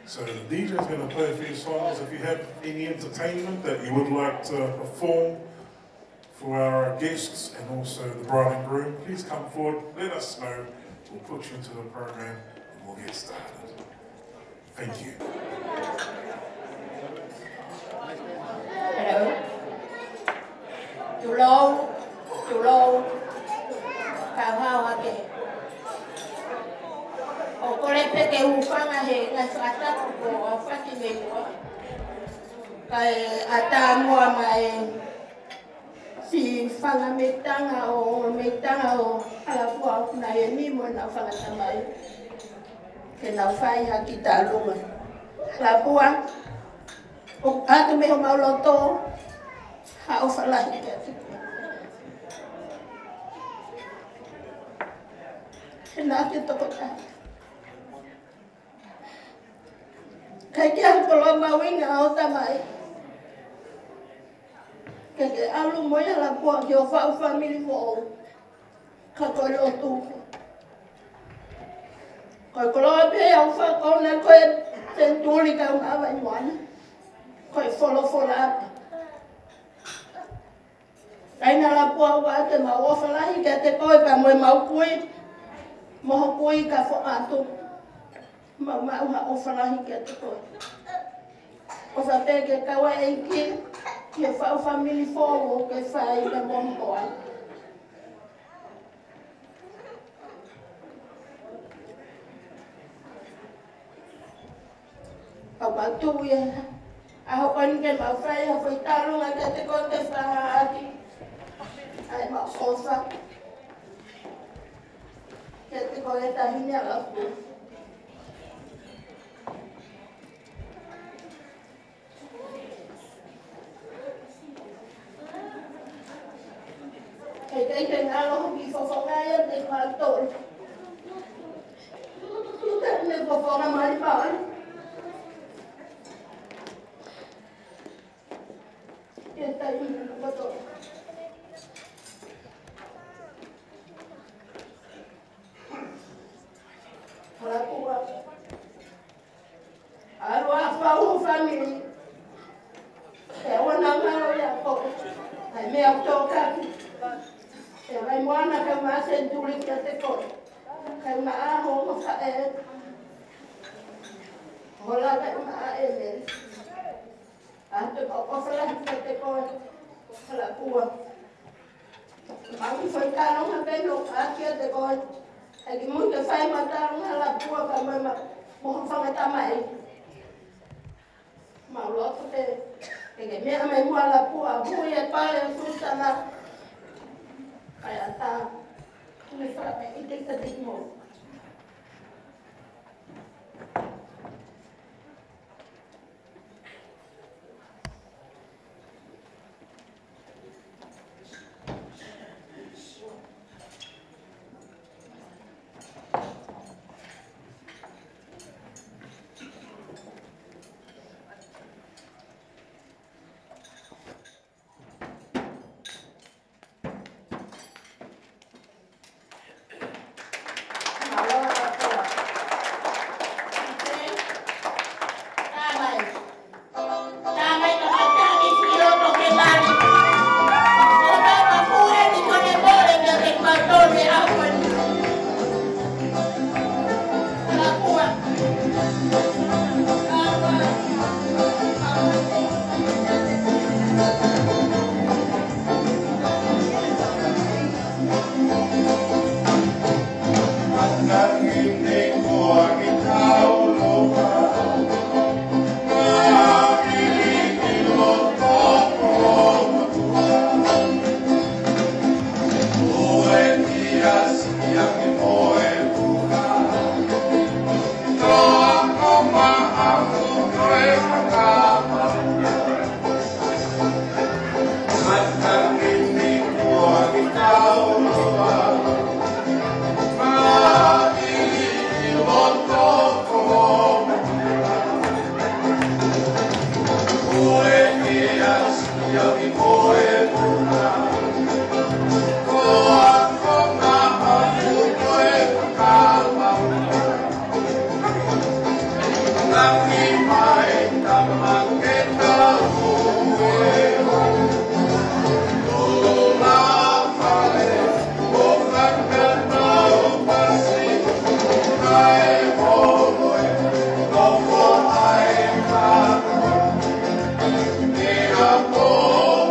So the DJ is going to play a few songs. If you have any entertainment that you would like to perform for our guests and also the bride and groom, please come forward, let us know. We'll put you into the program and we'll get started. Thank you. Hello. Hello. Hello. How again? O kore peke upanga he ngai whata ko a whati me mua. Kai ata mua mai si whanga me tanga o Halapua na e ni mo na whangata mai. Ke na whai haki tā lunga. Halapua, o atu me ho mauloto, ha o whalahi ke atu. Kena ke toko tāta. Kai kia hupolo mawinga o tamai. Ke alu moia Halapua ki o whau family fo o. Ka koi o tūko. Koi koloa pe au whakau na koe ten tūri ka unga i moana. Koi wholo apa. Aina Halapua wa te mau whalahi kia te koe pa moe mau kui. Moho kui ka wha atu. Mau ha o whalahi kia te koe. O sa te ke kawa eiki. Ki e whau family fo o ke whai me momboa. Au batu ia. Aho koni ke mau whai a whai tarunga kia te koe te whaha aki. Ai mau sofa. Kia te koe tahine ala pu. kay ngalo ki fofonga de maltol. Ne fofonga mai mai. Esta aí no botão. Halapua. Halapua family. Wana ngao ya ko. Ai me autoka. Ai mwana kama senturi kia te ko. Kama aho mo fa hola kama ele. Ante ko fala kia te ko. Halapua. Mami foi caro na peno aqui te ko. Ai mo ke fai matar Halapua kama mo fa mata mai. Maulo te que me ame mo Halapua muy pale susana kaya ta me fala me ite te dimo Oh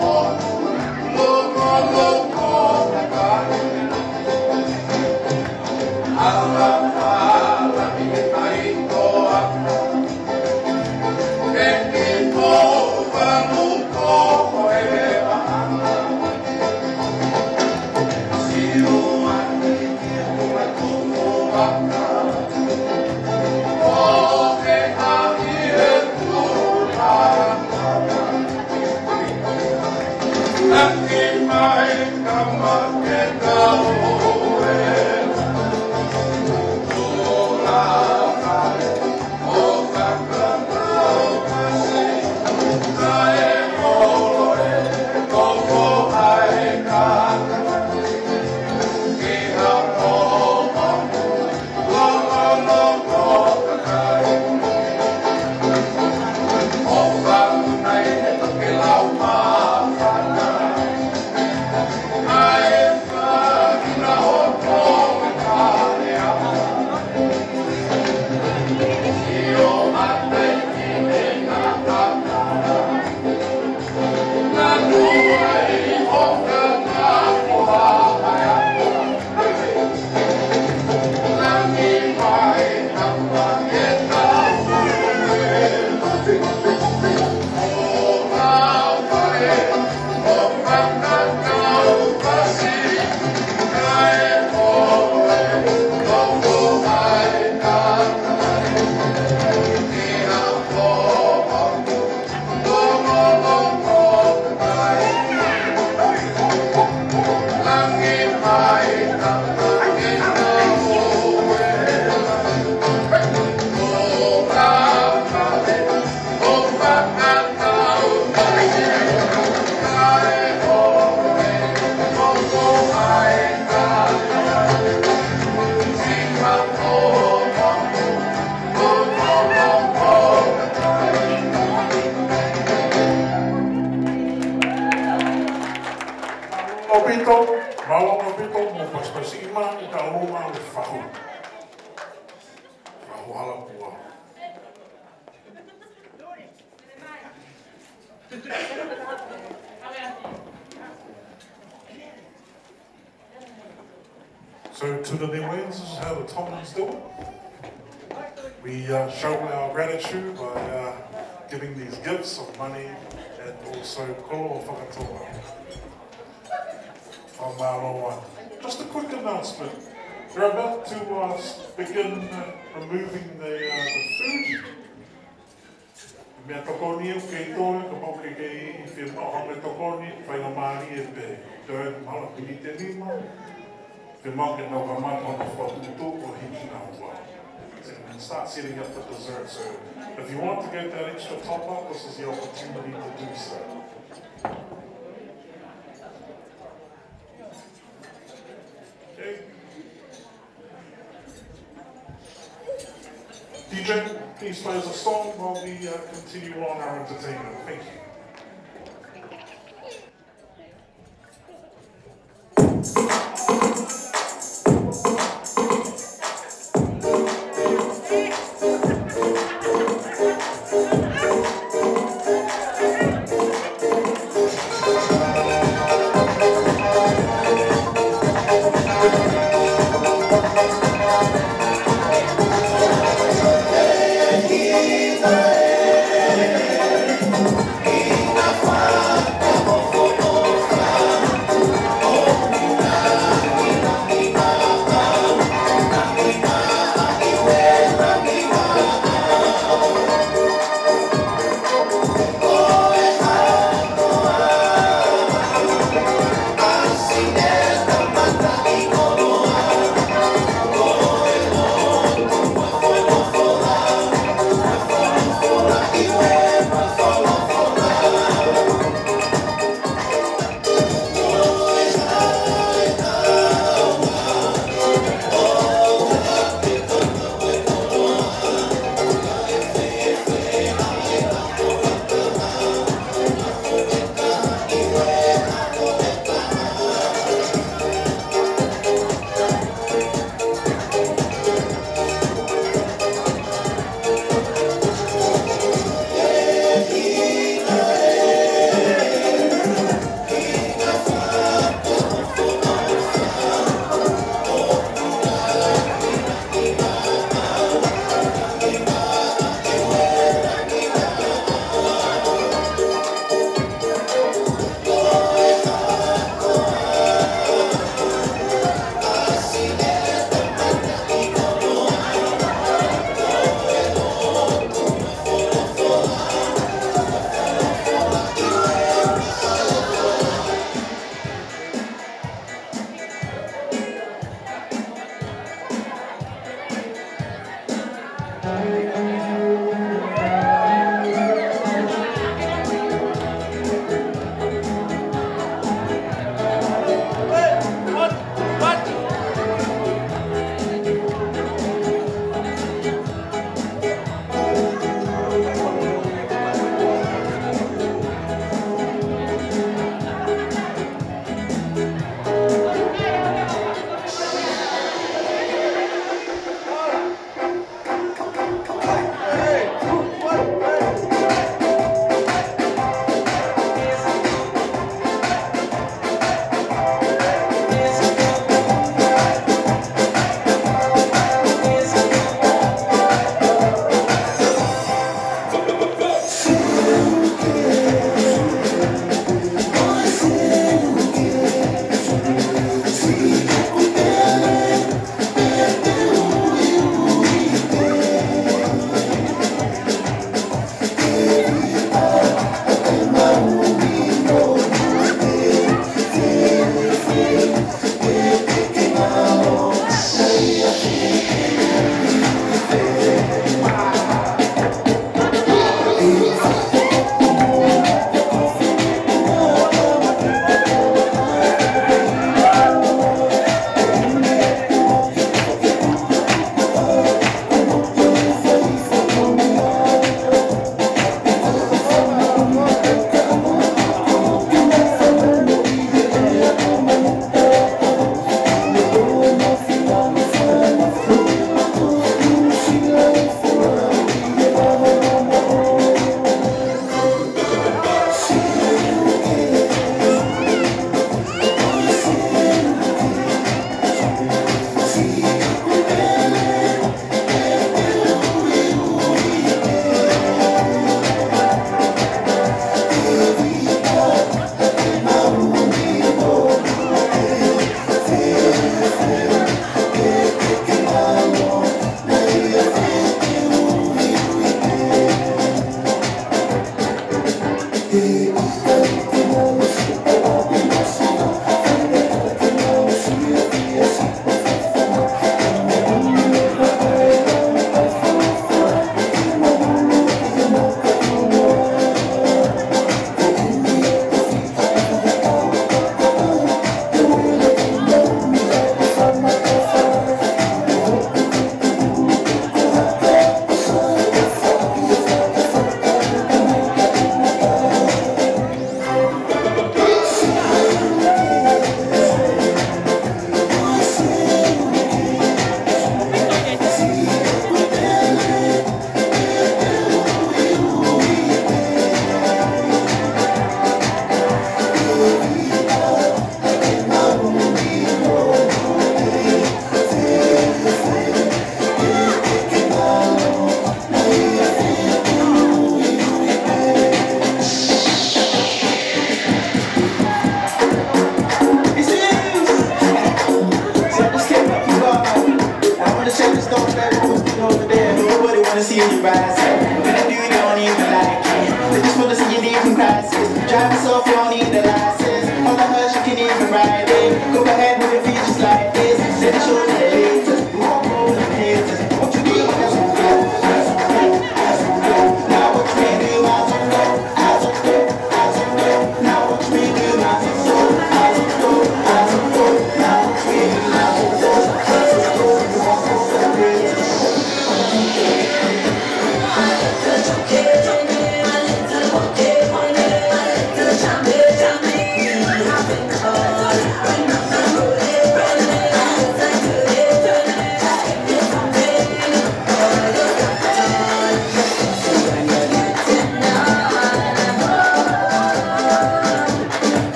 pito, malonga pito, mo paspasima, I ka unga o whahu. Whahu Halapua. So to the Niueans, this is how the Tongans do it. We show our gratitude by giving these gifts of money and also kolo o whakatoa. From Aroa. Just a quick announcement. We're about to begin removing the food. Mea tokoni e kei tōre, ka pau kei kei I whia maha tokoni, whainga maani e pe. Tōre mahala pini te nima. Whia make nau ka mata on the whatutu o hiki nā hua. And start setting up the dessert. So if you want to get that extra top up, this is the opportunity to do so. Okay. DJ, please play us a song while we continue on our entertainment. Thank you. Oh,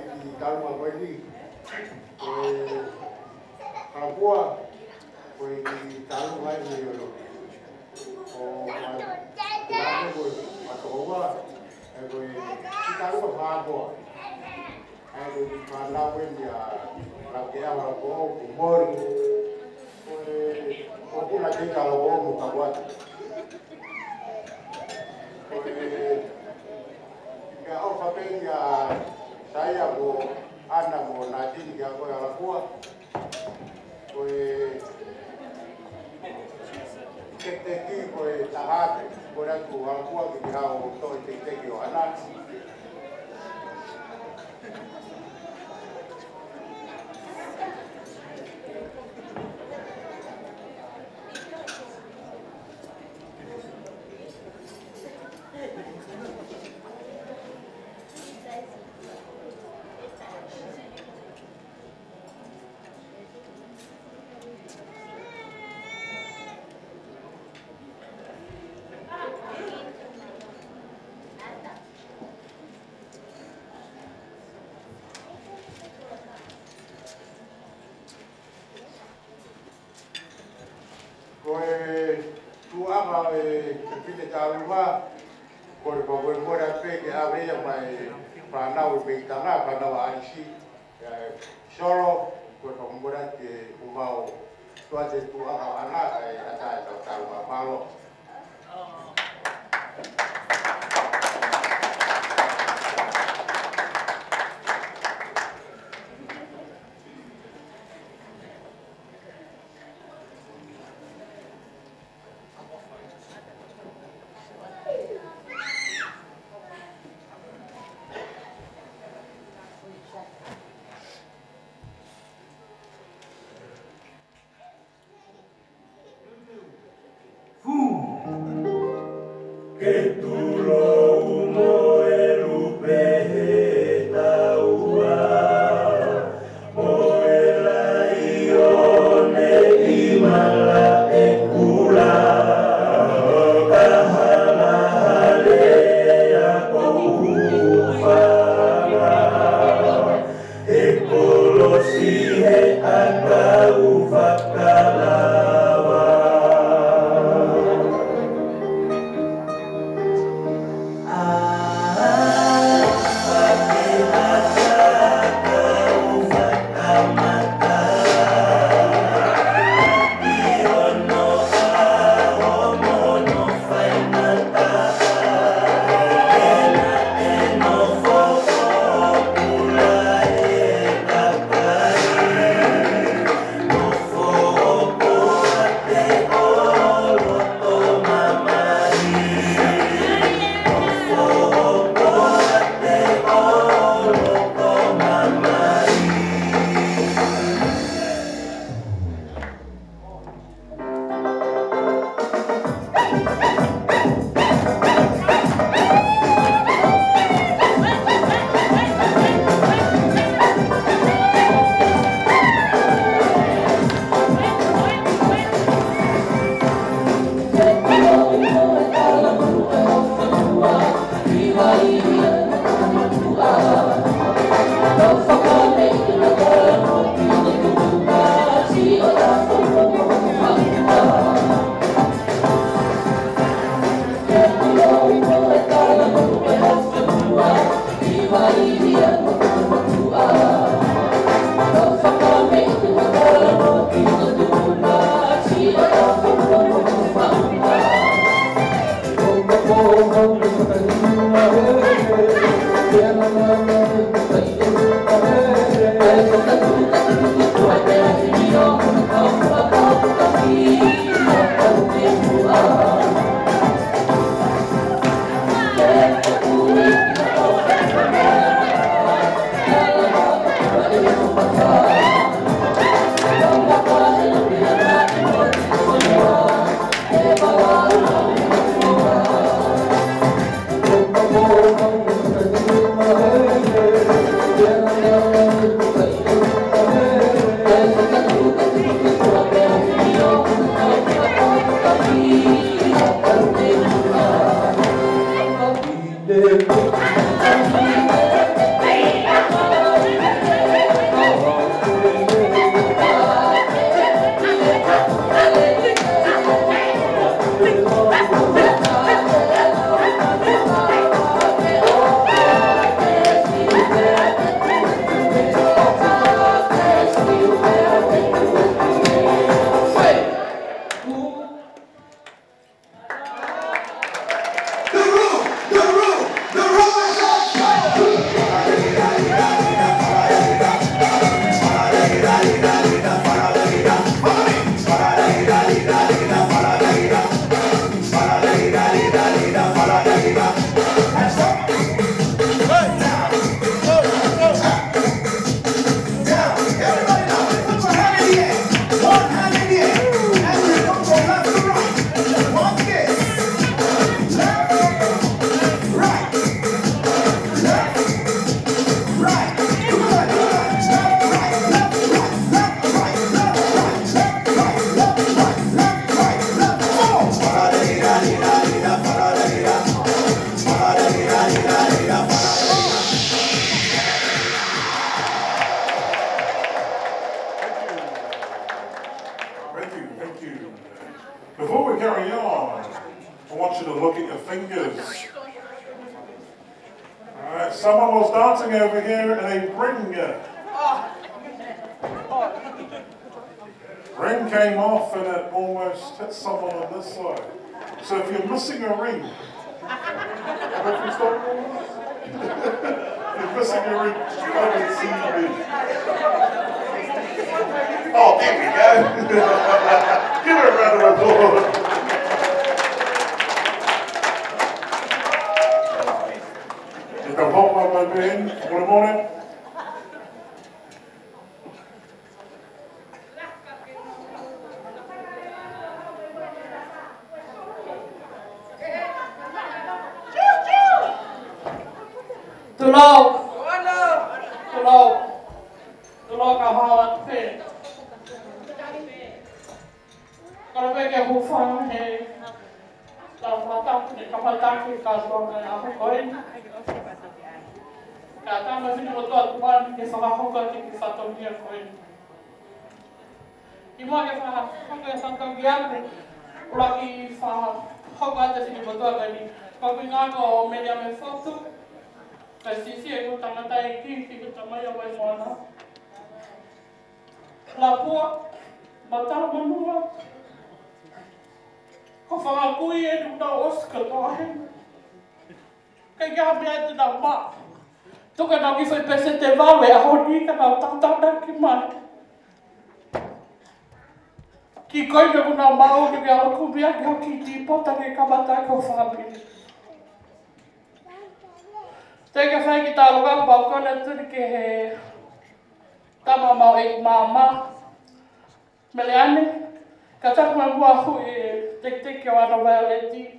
ki talua koe ni. Halapua, koe ki talu mai ni olo. O mai koe matoa, koe ki talua whāpoa. Koe ki whanau ni a lakea Halapua o kumori. Koe o kuna tika Halapua mo ka watu. Ka au whapeni a saya mo ana mo nā tini ki a koe Halapua. Koe te ki koe tahate, koe ratu Halapua ki hao toi te teki o ana. Koe tuanga te pite tāluma, koe koe mora peke a reia mai whanau e peitanga, whanau a aisi. Soro, koe koe mora te umau tua te tuanga ana, e ata e tau tāluma malo. Fu dancing over here in a ring. Ring came off and it almost hit someone on this side. So if you're missing a ring, if you're missing a ring, come and see me. Oh, there we go. Give her a round of applause. Ito po mga babihin, good morning. Tulog kahawat pe. Kalau mereka hufang he, dalam mata kapal ke Katoanga'i aku koin. Kata masih di betul tuan ke salah hukar ke satu dia koin. Imua ke salah hukar satu dia lagi salah hukar jadi betul lagi. Kau ingat kau media foto. Kasi aku tama tayo kita tama ya wai mana. Halapua mata manua. Kau fangakui edu na Oscar toahin. Kaya biar tu dah mak. Tu kan aku foi presente vawe aku ni kan aku tak kiman. Ki koi na kuna mau ke aku biar aku kiti pota ke kabata ko family. Teka sai kita lugar balkon itu ke tama mau mama meliane kata aku aku tek ke wana violeti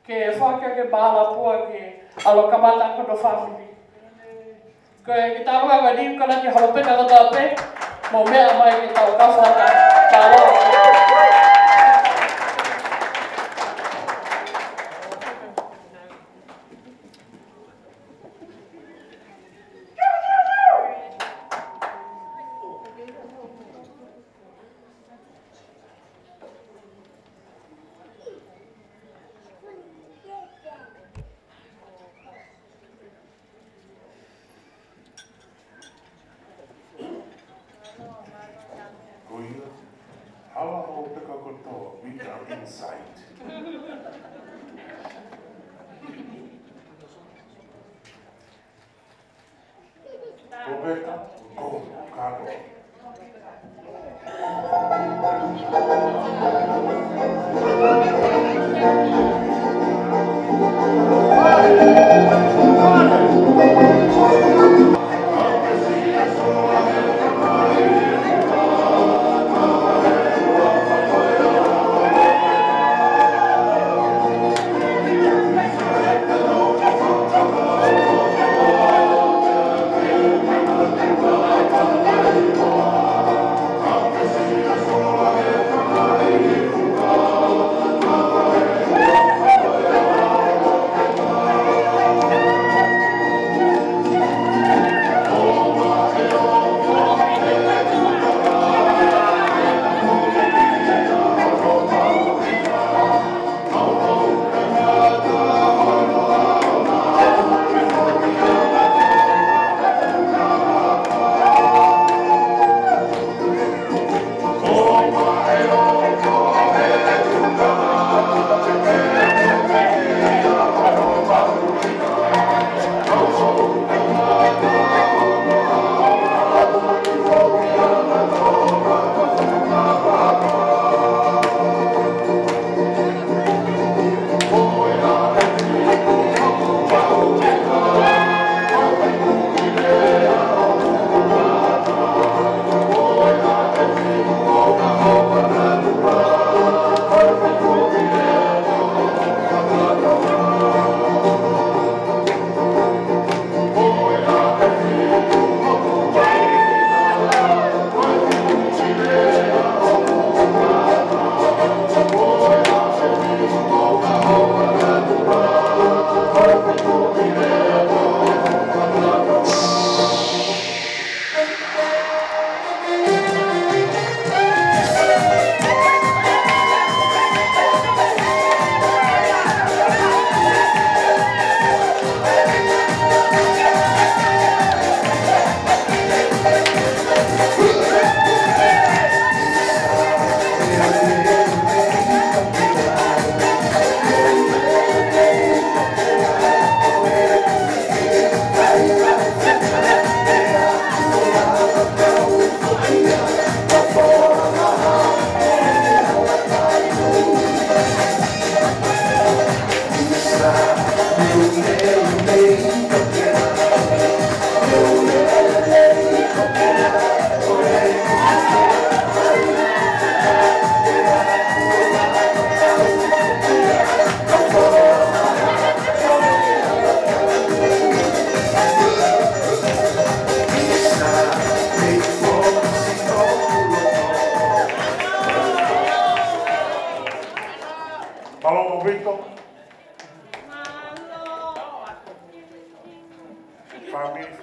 ke foca ke Halapua ke alo kabata ko do family ke kita lugar gadi kala ke halope na tape mo me amai kita ka foca talo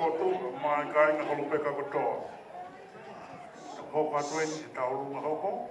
foto, mai kai na holo peka kotoa. Hoko atuen i taurunga hoko.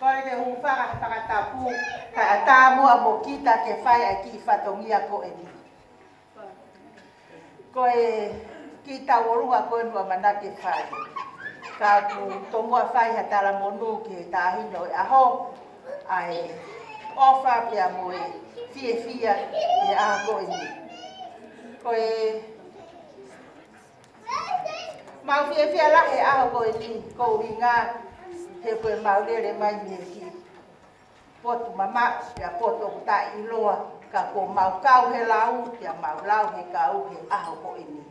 Koe ke hufara whakatapu, kai a tāmua mo kita ke whai a ki whatongia ko e ni. Koe ki taurunga koe nua mana ke whai. Ka ku tonua whai ha tala monu ke tāhino e aho, ai ofa pia mo e fie fia e aha ko e ni. Koe mau fie fia lahe aho ko e ni, ko winga he koe maurere mai me ki potu mama pia potu o ta iloa ka ko mau kau he lau pia mau lau he kau he aho ko e ni.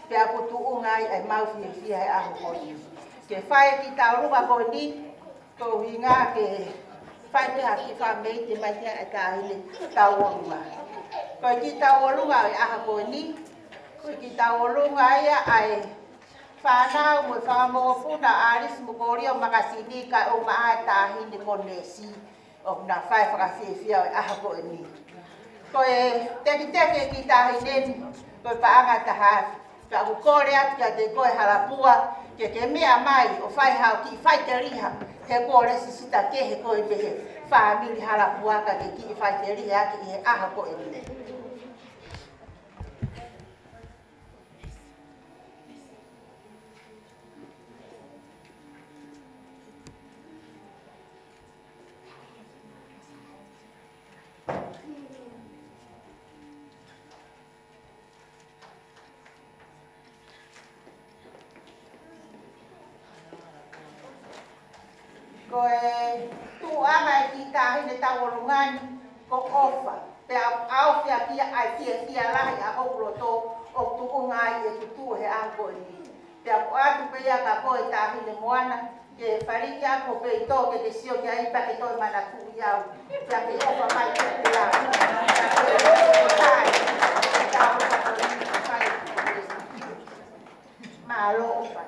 Pia putu ungai ai mau fie fia he aho ko e ni. Ke whae ki taurunga ko e ni, ko winga ke whae te haki wha mei te mai tia e tāhine tauorunga. Koe ki tauorunga e aho ko e ni, koe ki tauorunga ia ai whanau mo whamongo puna aris mo korio makasini ka o maa tāhine mo nesi o na whae whakawhiawhia o aha ko e ni. Koe teki teki ki tāhine ni, koe paanga taha, ka ukore atu ka te koe Halapua, ke mea mai o whae hao ki whae te riha, he kore sisita ke he koe pehe whaamiri Halapua ka ke ki whae te riha ki he aha ko e ni. Koe tu ama ki tāhine tauorungani ko ofa. Te au fia kia ai kia lahi a hokroto o tu ungai e tutu he anko ni. Te atu pea ka koe tāhine moana ke whariki ako pe ito ke te sio ki aipa e toi mana ku iau. Te ke ofa mai ke te lau. Malo ofa.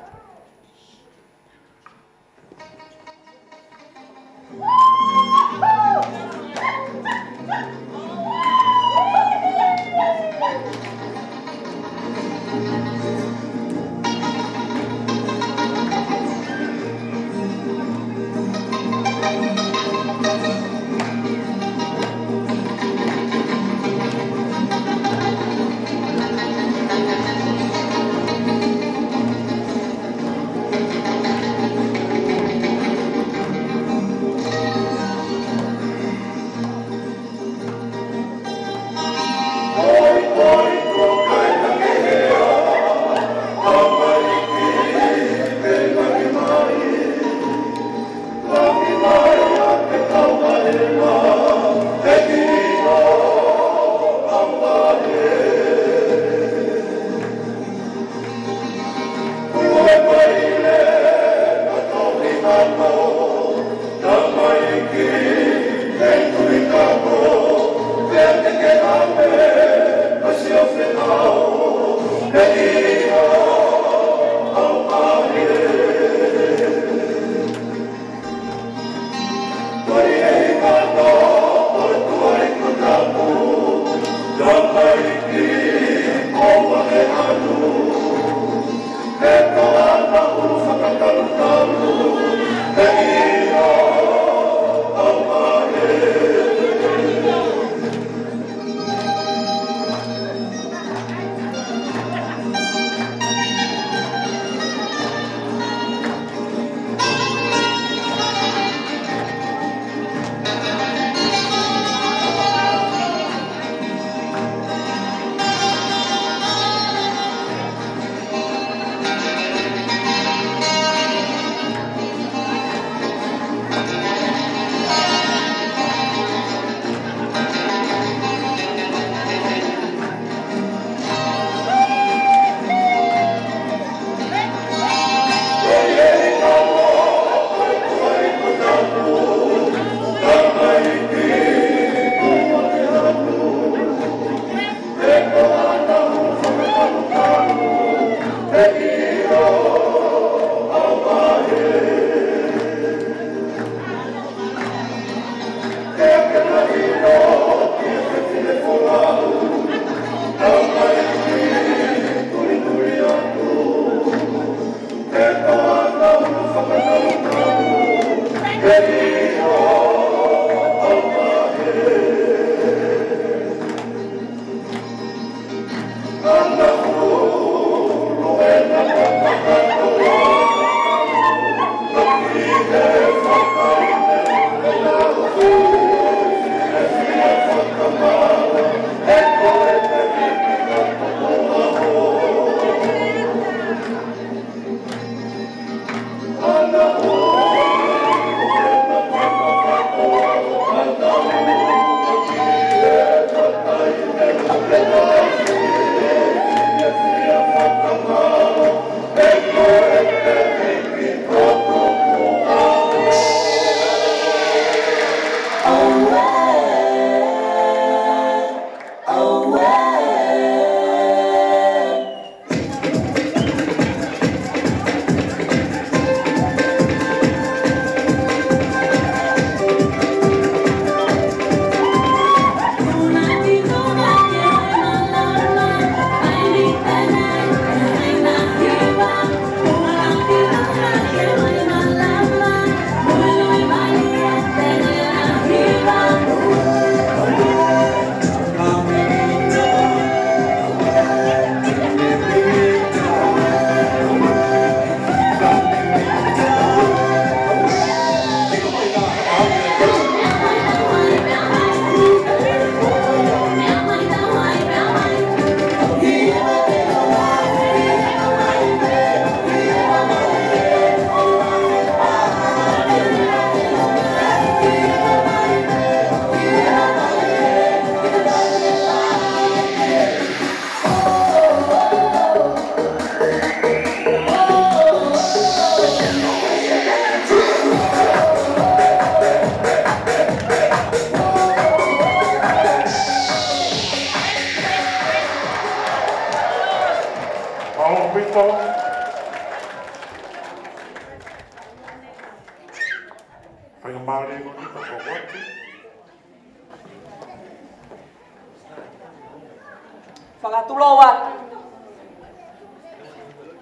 Whakatuloa.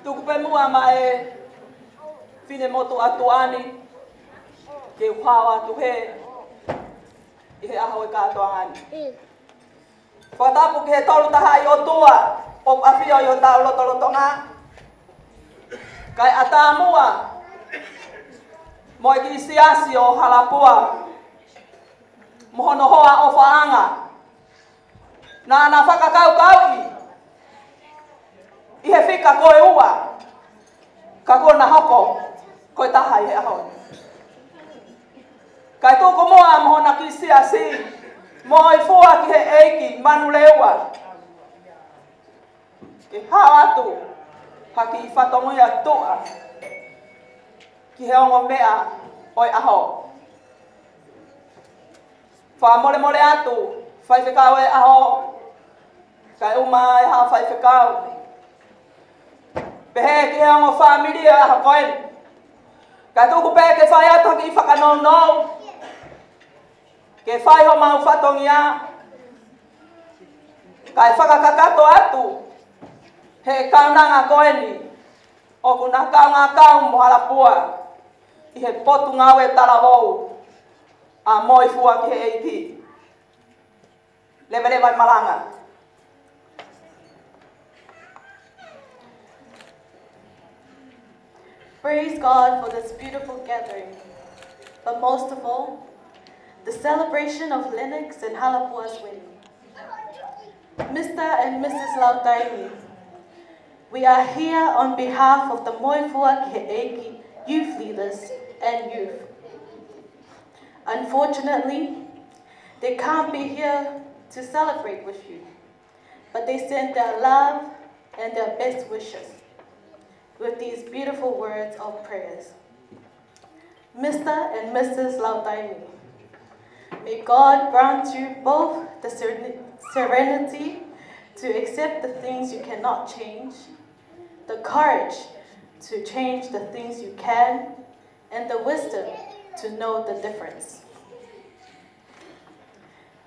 Tuku pe mua ma e whine motu atu ani ke whawa atu he i he aho e Katoanga'i. Whatapu ki he tolu taha i o tua o awhio i o tau lotolotonga. Kai ata mua mo e ki siasi o Halapua mohono hoa o whaanga. Na ana whakakau-kau i he whika koe ua, ka kona hoko, koe taha i he aho. Kai tūko moa mohona ki siasi, mo i fua ki he eiki manu leua. Ki hao atu, haki i whatongi a tua, ki he ongo mea oi aho. Wha mole mole atu, whaiwhekau e aho, kai uma e ha whaiwhekau. Pehe ki he ongo whamiri e aho koen. Kai tuku pehe ke whai atu ki i whakanou. Ke whai ho mau whatongi a. Kai whakakakato atu. He kaunanga koeni. O kuna kaunga kau mo Halapua. I he potu ngau e tarawou. A moi fua ki he eiti. Lewe vai malanga. Praise God for this beautiful gathering, but most of all, the celebration of Lennox and Halapua's wedding. Mr. and Mrs. Lautaini, we are here on behalf of the Moifua Ke'eki youth leaders and youth. Unfortunately, they can't be here to celebrate with you, but they send their love and their best wishes with these beautiful words of prayers. Mr. and Mrs. Lautaini, may God grant you both the serenity to accept the things you cannot change the courage to change the things you can, and the wisdom to know the difference.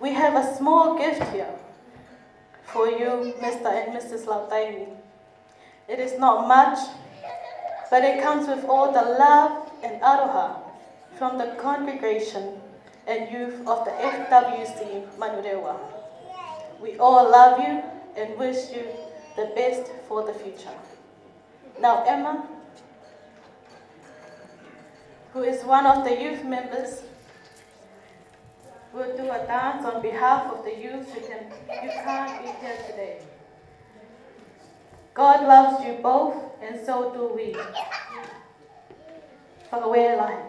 We have a small gift here for you, Mr. and Mrs. Lautaini. It is not much, but it comes with all the love and aroha from the congregation and youth of the FWC Manurewa. We all love you and wish you the best for the future. Now Emma, who is one of the youth members, will do a dance on behalf of the youth who can't be here today. God loves you both, and so do we. Whakawea.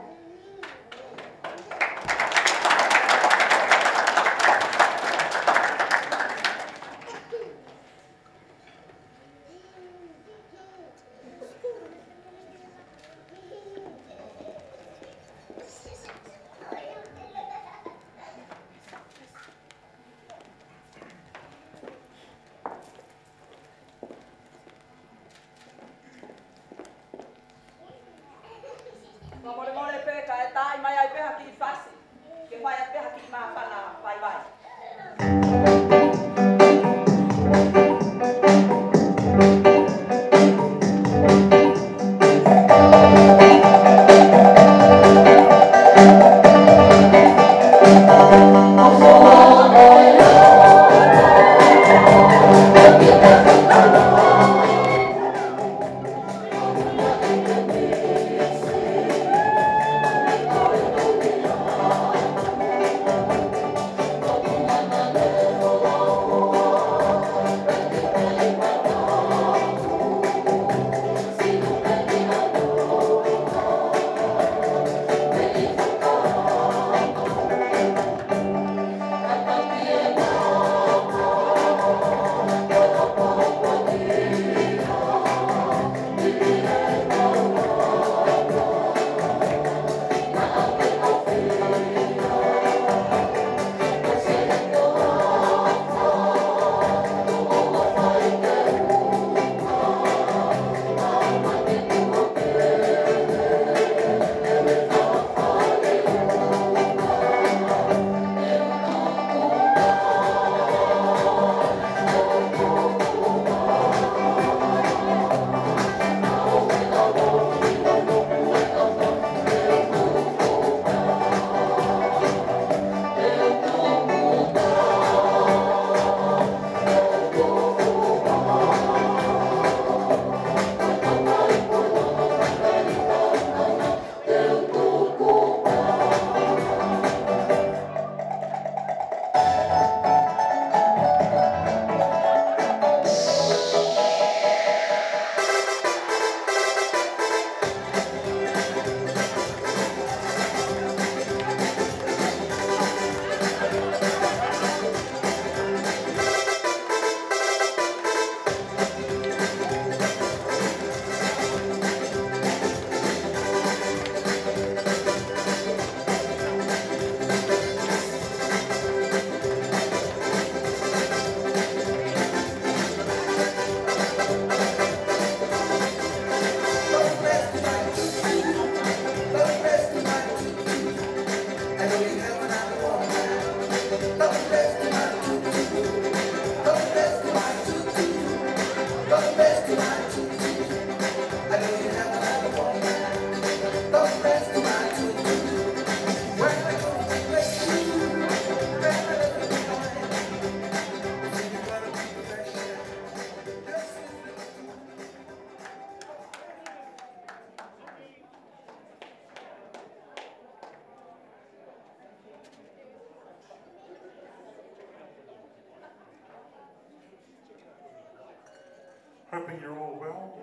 Hoping you're all well.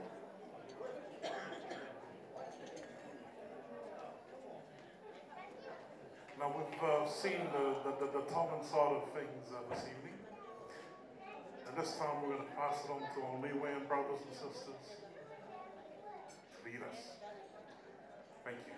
Now we've seen the Tongan side of things this evening. And this time we're going to pass it on to our Niuean brothers and sisters to lead us. Thank you.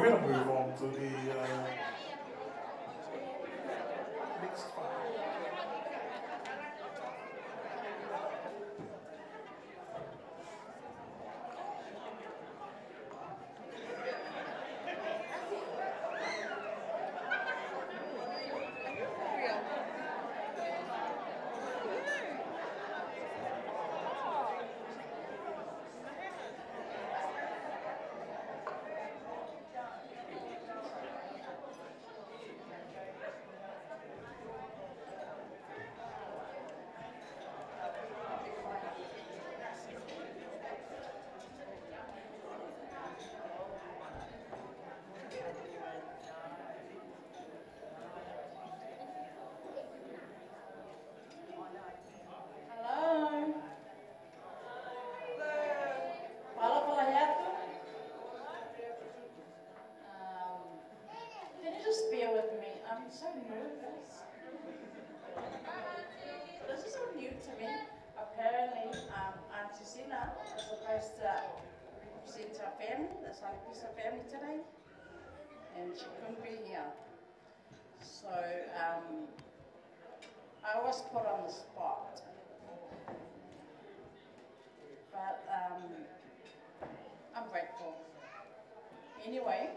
We're going to move on to the next one. So nervous. This is all new to me. Apparently, Auntie Sina is supposed to represent our family, the Halapua family today, and she couldn't be here. So I was put on the spot. But I'm grateful. Anyway,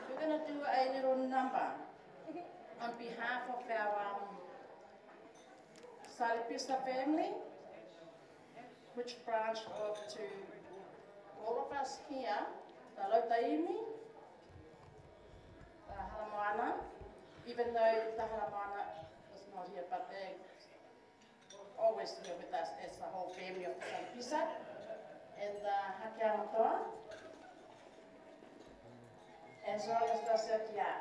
we're going to do a little number on behalf of our Halapua family, which branched off to all of us here, the Lotaimi, the Halamoana, even though the Halamoana is not here, but they're always here with us as the whole family of the Halapua, and the Hakeamatoa, as well as the Sekia.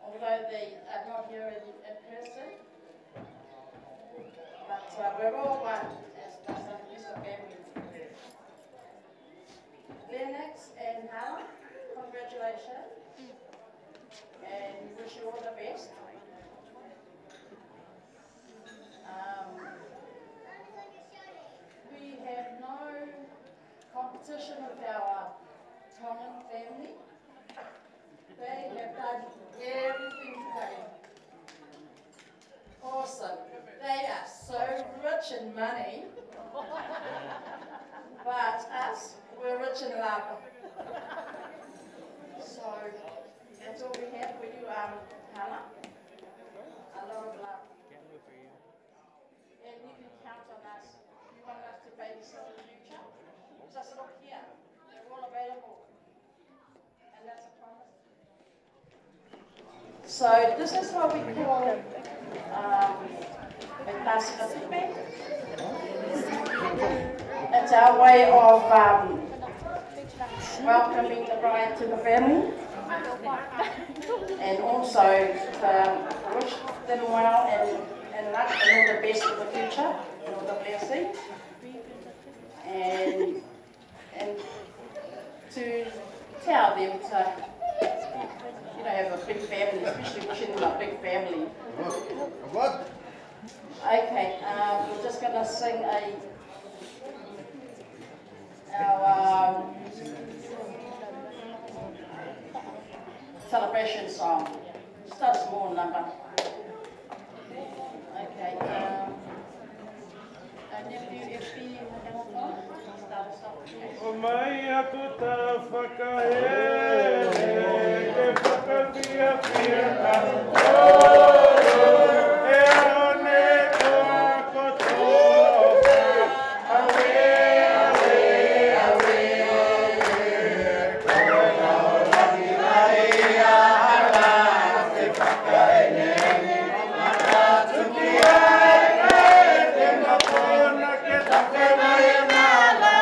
Although they are not here in person, but we're all one as the Halapua family. Lennox and Hala, congratulations, and we wish you all the best. We have no competition with our Tongan family. They have done everything today. Awesome. They are so rich in money. But us, we're rich in love. So that's all we have for you, Hannah. A lot of love. And you can count on us. If you want us to babysit in the future, just look here. They're all available. And that's a promise. So this is what we call a tasakatipe. It's our way of welcoming the bride to the family, and also to wish them well and luck and all the best for the future, and all the blessings, and to tell them to have a big family, especially wishing them a big family. Okay, we're just going to sing our celebration song. Start a small number. Okay, nephew, FB, start us off. O mai aku ta whakahe, e whakapia pia ka e one toa kotoa, awe, awe, awe, koe ngao laki lai a hana, e whakaeneni, mana tuki ai ai, te mapona ke take mai mana.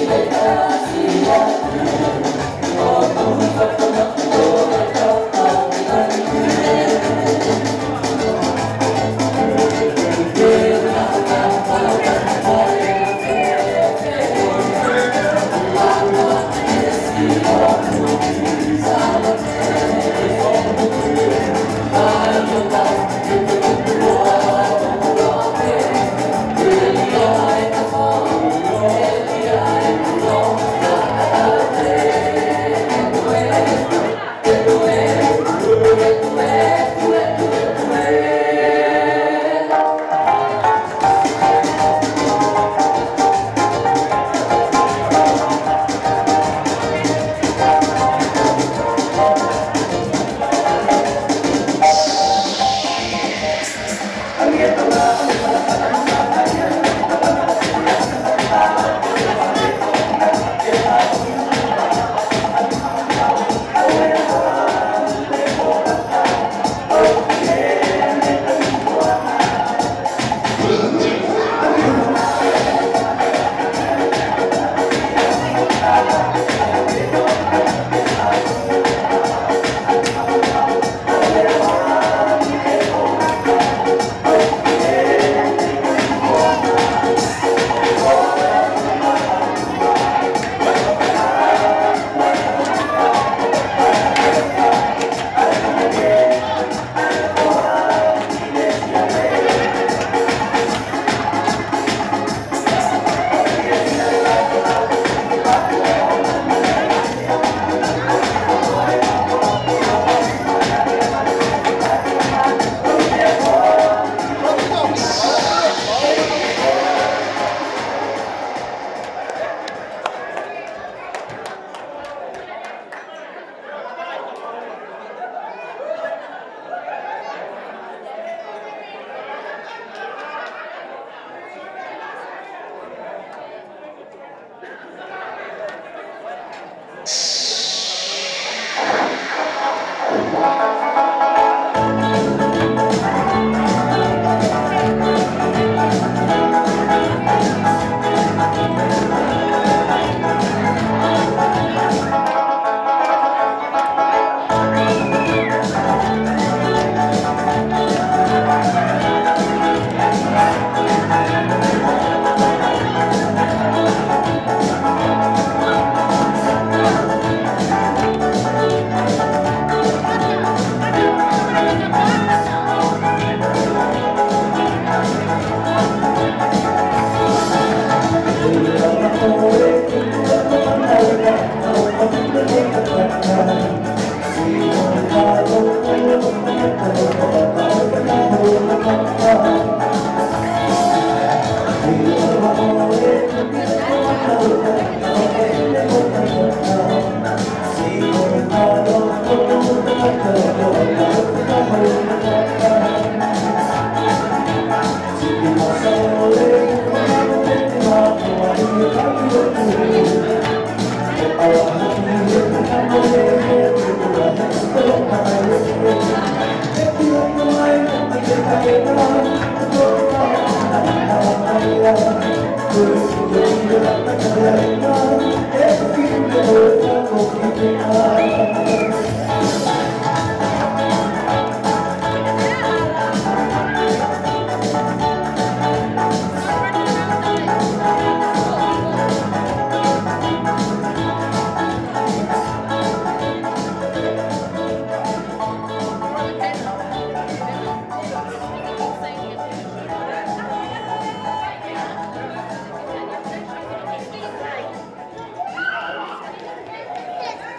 Thank you.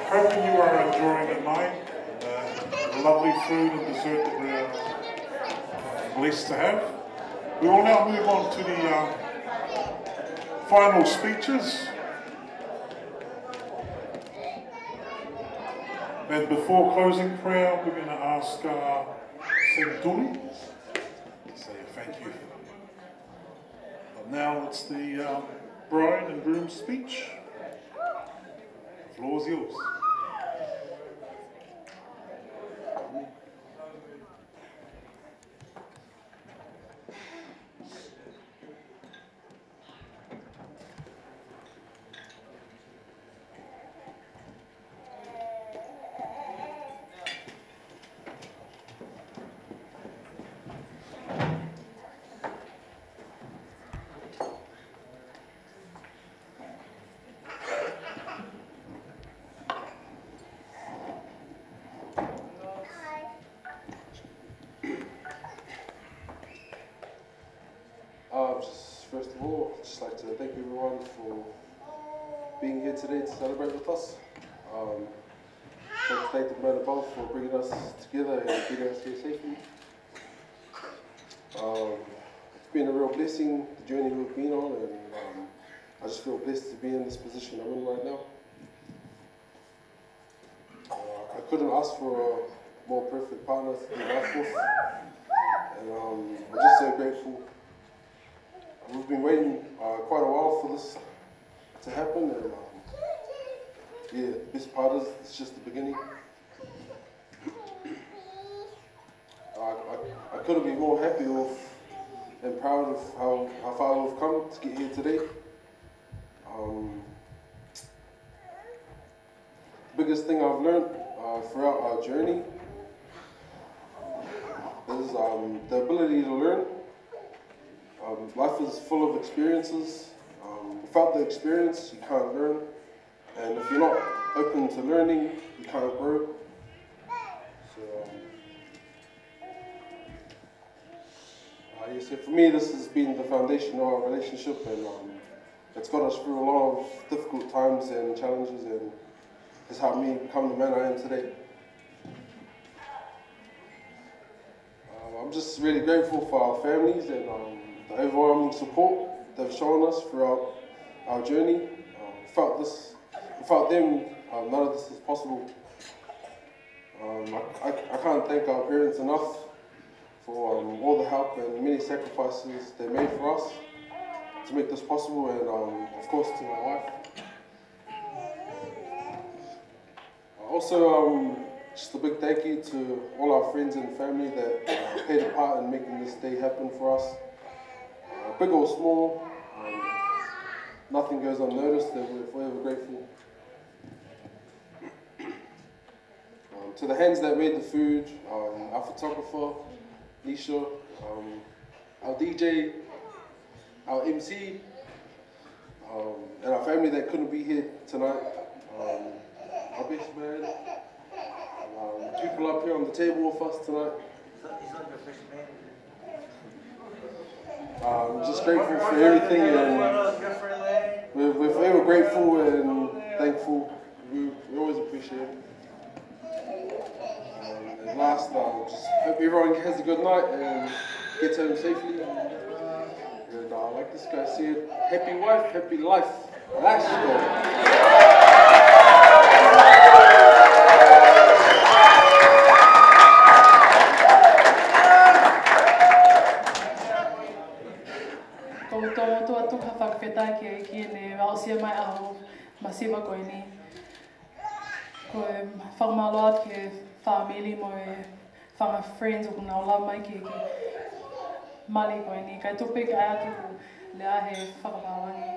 Hoping you are enjoying the night, the lovely food and dessert that we're blessed to have. We will now move on to the final speeches. And before closing prayer, we're going to ask Senturi to say a thank you. But now it's the bride and groom speech. The floor is yours. First of all, I'd just like to thank everyone for being here today to celebrate with us. I'd like to thank the men above for bringing us together and getting us here safely. It's been a real blessing, the journey we've been on, and I just feel blessed to be in this position I'm in right now. I couldn't ask for a more perfect partner to be life with, and I'm just so grateful. We've been waiting quite a while for this to happen, and yeah, the best part is it's just the beginning. I couldn't be more happy and proud of how far we've come to get here today. The biggest thing I've learned throughout our journey is the ability to learn. Life is full of experiences. Without the experience, you can't learn. And if you're not open to learning, you can't grow. So for me, this has been the foundation of our relationship, and it's got us through a lot of difficult times and challenges, and has helped me become the man I am today. I'm just really grateful for our families and the overwhelming support they've shown us throughout our journey. Without them, none of this is possible. I can't thank our parents enough for all the help and many sacrifices they made for us to make this possible, and of course to my wife. Also, just a big thank you to all our friends and family that played a part in making this day happen for us. Big or small, nothing goes unnoticed, and we're forever grateful. To the hands that made the food, our photographer, Nisha, our DJ, our MC, and our family that couldn't be here tonight, our best man, people up here on the table with us tonight. Just grateful for everything, and we're forever grateful and thankful. We always appreciate it. And last, just hope everyone has a good night and gets home safely. And like like this guy said, happy wife, happy life. Let's go. Ko tō atu ka whakawhetai ki ne ausia mai aho masiwa koe ni. Ko whakamaloa ki whamili mo whanga friends o kuna ola mai ki mali koe ni. Kai tupi kai atu lea he whakawawangi.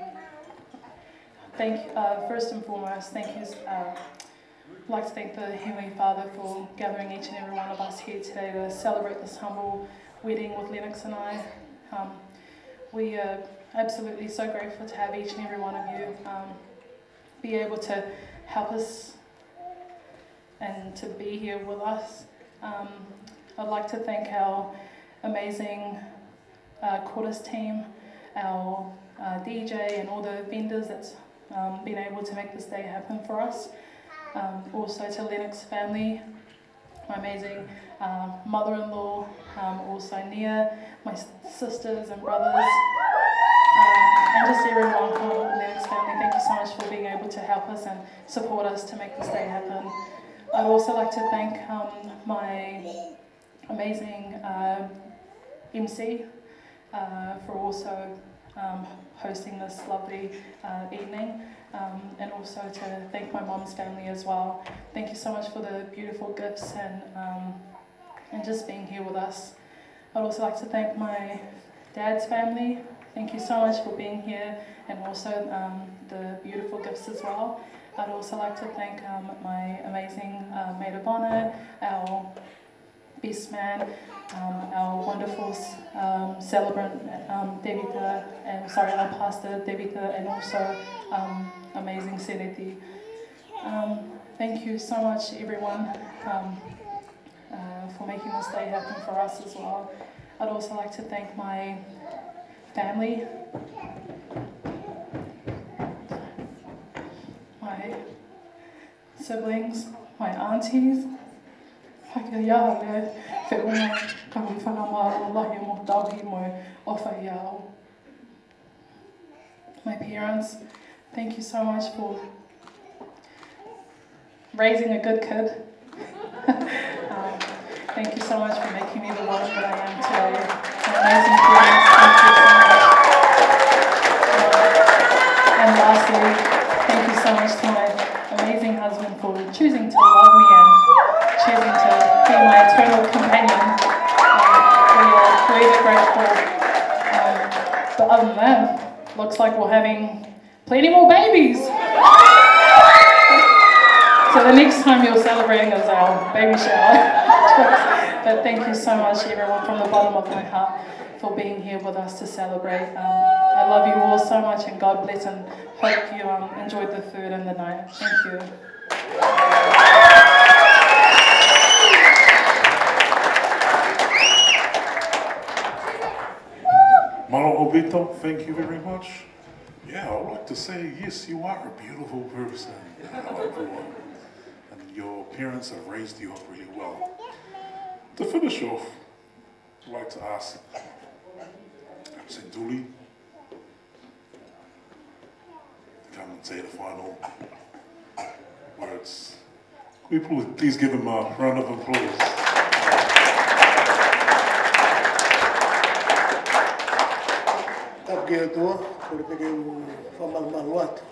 First and foremost, I'd like to thank the Heavenly Father for gathering each and every one of us here today to celebrate this humble wedding with Lennox and I. We are absolutely so grateful to have each and every one of you be able to help us and to be here with us. I'd like to thank our amazing Gordis team, our DJ and all the vendors that's been able to make this day happen for us. Also to Lennox family, my amazing mother-in-law, also Nia, my sisters and brothers, and just everyone from Lennox family. Thank you so much for being able to help us and support us to make this day happen. I'd also like to thank my amazing MC for also hosting this lovely evening, and also to thank my mom's family as well. Thank you so much for the beautiful gifts and just being here with us. I'd also like to thank my dad's family. Thank you so much for being here, and also the beautiful gifts as well. I'd also like to thank my amazing maid of honor, our best man, our wonderful celebrant Devita, and our pastor Devita, and also amazing Seneti. Thank you so much, everyone, for making this day happen for us as well. I'd also like to thank my family, my siblings, my aunties, my parents. Thank you so much for raising a good kid. Thank you so much for making me the woman that I am today. My amazing parents, thank you so much. And lastly, thank you so much to my amazing husband for choosing to love me and choosing to be my eternal companion. We are forever grateful. But other than that, looks like we're having plenty more babies. So the next time you're celebrating is our baby shower. But thank you so much, everyone, from the bottom of my heart for being here with us to celebrate. I love you all so much, and God bless, and hope you enjoyed the food and the night. Thank you. Malo Obito, thank you very much. Yeah, I would like to say, yes, you are a beautiful person, Halapua, and your parents have raised you up really well. To finish off, I'd like to ask Sinduli to come and say the final words. Could we please give him a round of applause? Kia toa, kore peke whamalo atu.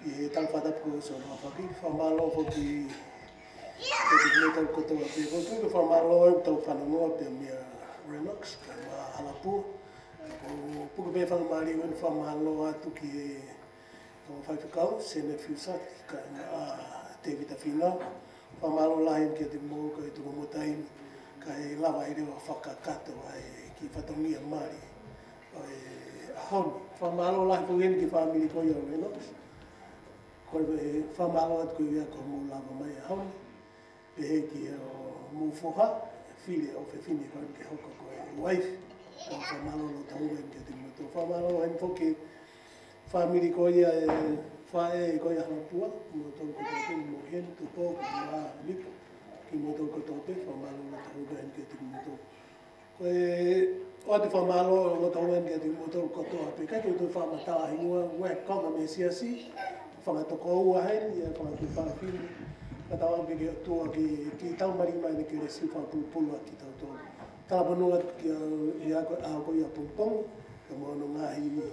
I talwhata po so na whaki, whamalo po ki me tau kotoa pe kotu, ke whamalo e tau whananoa pe mea Lennox, ka ma Halapua. Ko puka pe whangamari wen whamalo atu ki e whaiwhakau, sene whiusat, ka ma Devita Whina. Whamalo lahi ki te mō, ka e tuka motaim, ka e lawa e rewa whakakato ai ki whatongia mari. Hon, whamalo lahi pungen ki whamili ko iau Lennox. Koe whamalo at koe ia ko mō lava mai a hon. Pehe ki o mō whoha, while o whiwhini koe ke hoko koe wife. Ko whamalo lo taunga ki te muto. Whamalo hen whoki whamili ko ia whae ko ia Halapua. Mō tau kotope, mō hen, tupo, ko mō a mika. Ki mō tau kotope, whamalo lo taunga hen ki te muto. O te whamalo o tauen kia te motor kotoa pe kai te whamatawa hinua ue konga me siasi whangatoko ua hei ia whangatu whawhiri ka tawa pe ke tua ki tau marima ni ke resi whapulupulua ki tau tō tāpanua ki a ko ia pungpong ka moano ngahi ni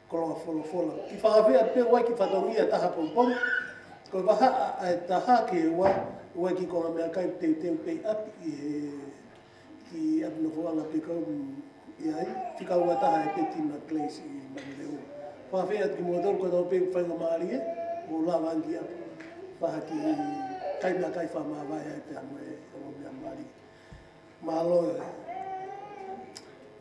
koloa fola ki whawhia pe wai ki whatongia taha pungpong ko waha ai taha ke ua ki konga mea kai te pei api ki api no whuanga pe kau Iai, tika ua taha e peti na place I Manileu. Whawhea ki mua tōru katoa pe whainga maari e, o lawa anki apu. Whaha ki kai mea kai whamawai ai te anu e o mea maari. Mahalo e,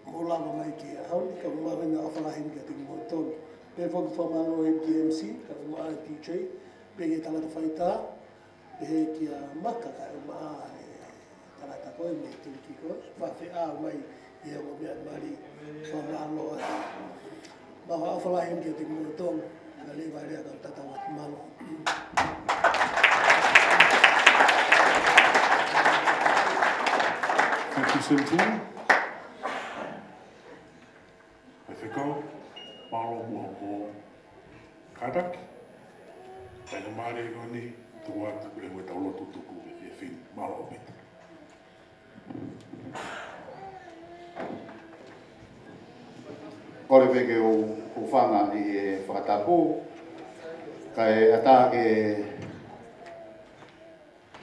o lawa mai ki a hauni, ka umawena a whalahin kia te mua tōru. Pe whoki whamalo e DMC, ka uma a DJ, pe ke tangata whaita, pe he ki a maka ka uma a e tangata koe me tūki koe. Whawhea a mai, ia mo mea mari whamalo a mawa awhalahem kia te mua tōng ka lewa rea ka tatawa te malo. Thank you, Cynthia. E whikau, malo mua o Kadak. Taina maare ngoni, tua taku e mua taulotu tuku e whiwhi malo o pita. Kore peke o whanga I e whakatapu, kai ata ke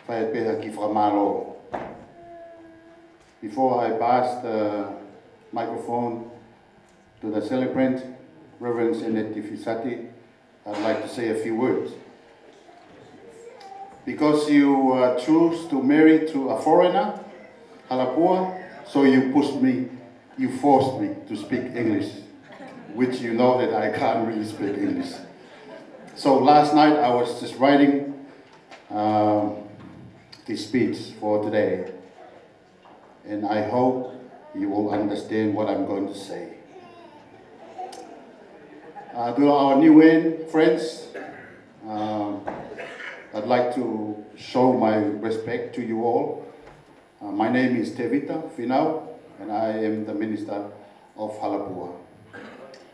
whae peha ki whakamalo. Before I pass the microphone to the celebrant, Reverend Seneti Fisati, I'd like to say a few words. Because you choose to marry to a foreigner, Halapua, so you pushed me, you forced me to speak English, which you know that I can't really speak English. So last night I was just writing this speech for today, and I hope you will understand what I'm going to say. To our new friends, I'd like to show my respect to you all. My name is Tevita Finau, and I am the minister of Halapua.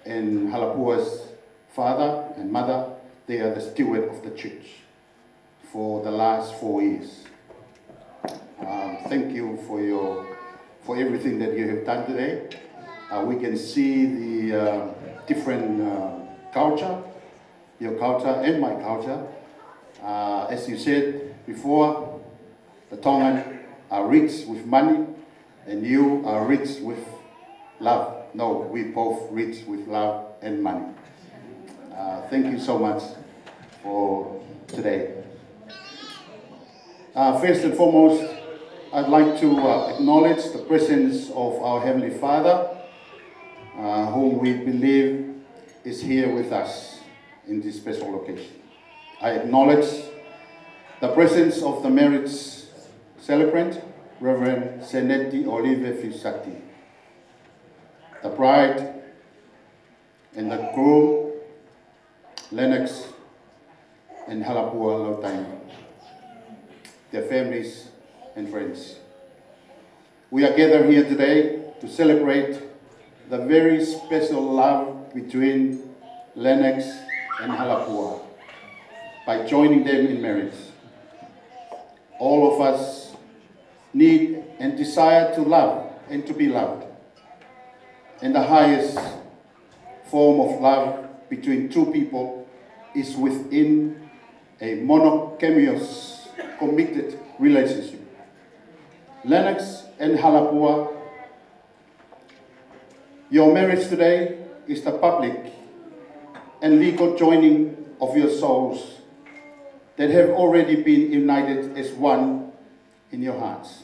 And Halapua's father and mother, they are the steward of the church for the last 4 years. Thank you for everything that you have done today. We can see the different culture, your culture and my culture. As you said before, the Tongan are rich with money, and you are rich with love. No, we both rich with love and money. Thank you so much for today. First and foremost, I'd like to acknowledge the presence of our Heavenly Father, whom we believe is here with us in this special occasion. I acknowledge the presence of the marriage celebrant, Reverend Seneti Olive Fisati, the bride and the groom, Lennox and Halapua Lennox, their families and friends. We are gathered here today to celebrate the very special love between Lennox and Halapua by joining them in marriage. All of us need and desire to love and to be loved. And the highest form of love between two people is within a monogamous, committed relationship. Lennox and Halapua, your marriage today is the public and legal joining of your souls that have already been united as one in your hearts.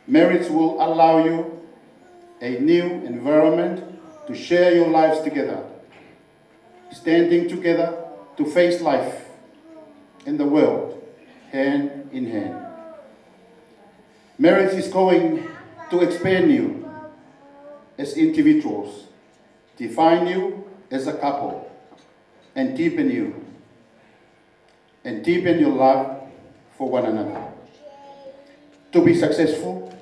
Marriage will allow you a new environment to share your lives together, standing together to face life and the world hand in hand. Marriage is going to expand you as individuals, define you as a couple, and deepen you, and deepen your love for one another. To be successful,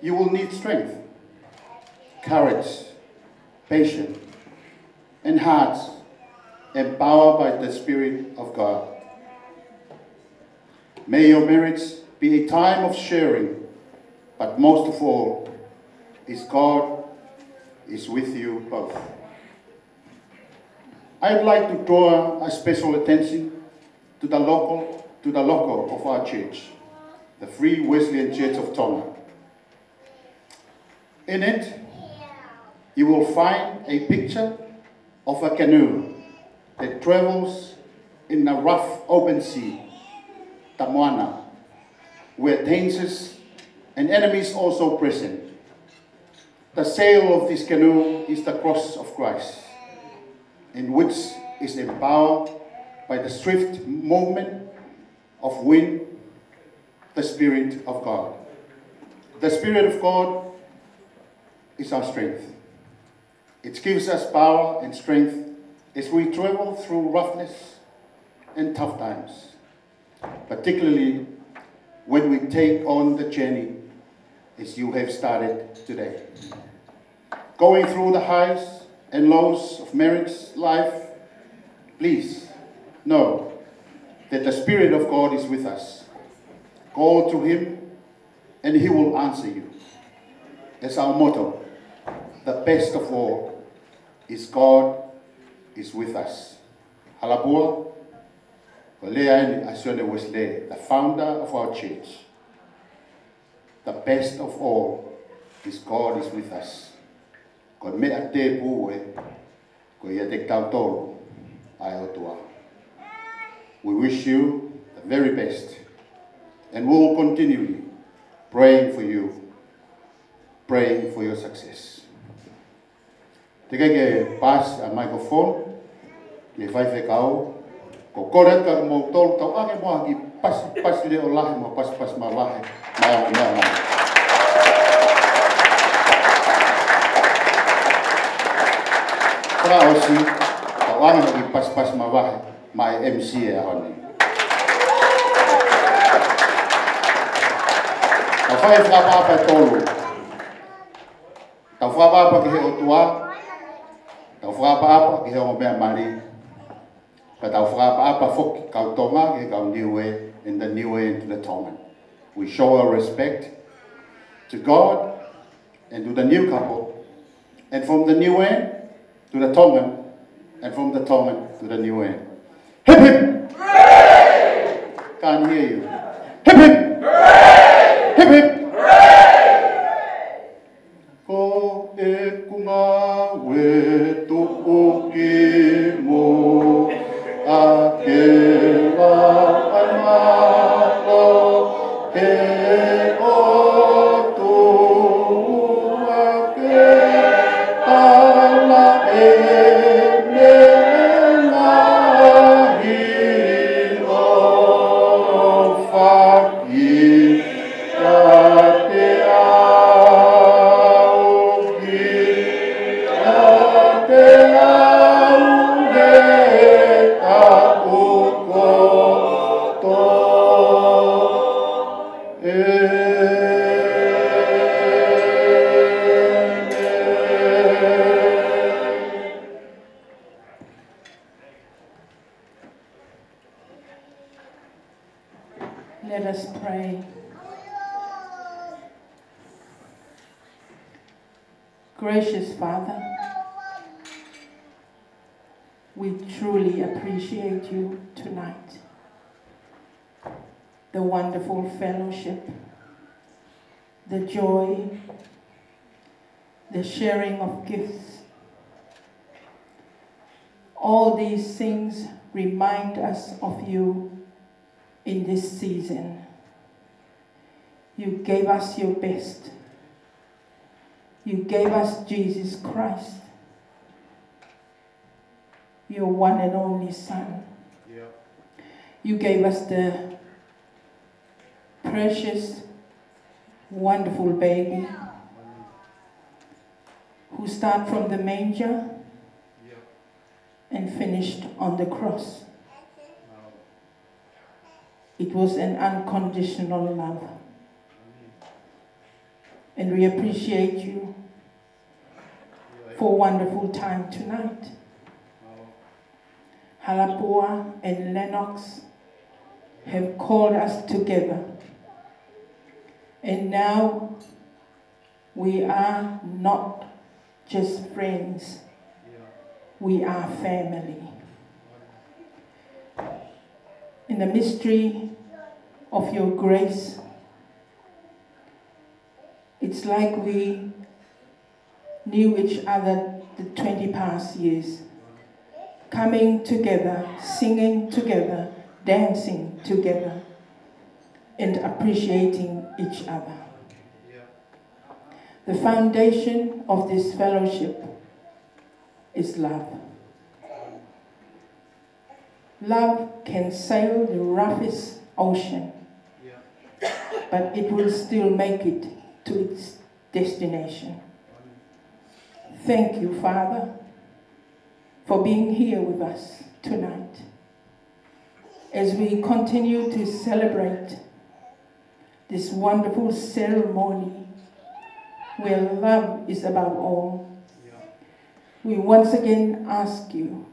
you will need strength, courage, patience, and hearts empowered by the Spirit of God. May your marriage be a time of sharing, but most of all, is God is with you both. I'd like to draw a special attention to the local of our church, the Free Wesleyan Church of Tonga. In it, you will find a picture of a canoe that travels in the rough open sea, Tamoana, where dangers and enemies also present. The sail of this canoe is the cross of Christ, in which is empowered by the swift movement of wind, the Spirit of God. The Spirit of God is our strength. It gives us power and strength as we travel through roughness and tough times, particularly when we take on the journey as you have started today. Going through the highs and lows of marriage life, please know that the Spirit of God is with us. Call to Him and He will answer you. As our motto, the best of all is God is with us. Halapua Lennox, the founder of our church. The best of all is God is with us. Ko mea te pue, ko ia te kautoro ai otua. We wish you the very best, and we will continue praying for you, praying for your success. Te ke pass a microphone, ke whai kau, ko kore ka mo tolu tau ake moa ki pas leo lahe mo pas ma lahe, mai. Kau si, kau angin lagi pas mawah, my MC ya honi. Kau fai apa tolu, kau fai apa ke otua, kau fai apa ke o mea mari, kau fai apa fok kau tonga ke kau new way in the new way into the Tongan. We show our respect to God and to the new couple, and from the new way to the Tongan, and from the Tongan to the new end. Hip hip! Hooray! Can't hear you. Hip hip! Hooray! Hip hip! Hooray! Ko e kunga we tuuki mo a ke la amalo he o tu a ke Let us pray. Gracious Father, we truly appreciate you tonight. The wonderful fellowship, the joy, the sharing of gifts. All these things remind us of you in this season. You gave us your best. You gave us Jesus Christ, your one and only Son. Yeah. You gave us the precious, wonderful baby who started from the manger and finished on the cross. It was an unconditional love. And we appreciate you for a wonderful time tonight. Halapua and Lennox have called us together. And now we are not just friends, we are family. In the mystery of your grace, it's like we knew each other the 20 past years, coming together, singing together, dancing together, and appreciating each other. The foundation of this fellowship is love. Love can sail the roughest ocean, but it will still make it to its destination. Thank you, Father, for being here with us tonight as we continue to celebrate this wonderful ceremony where love is above all. We once again ask you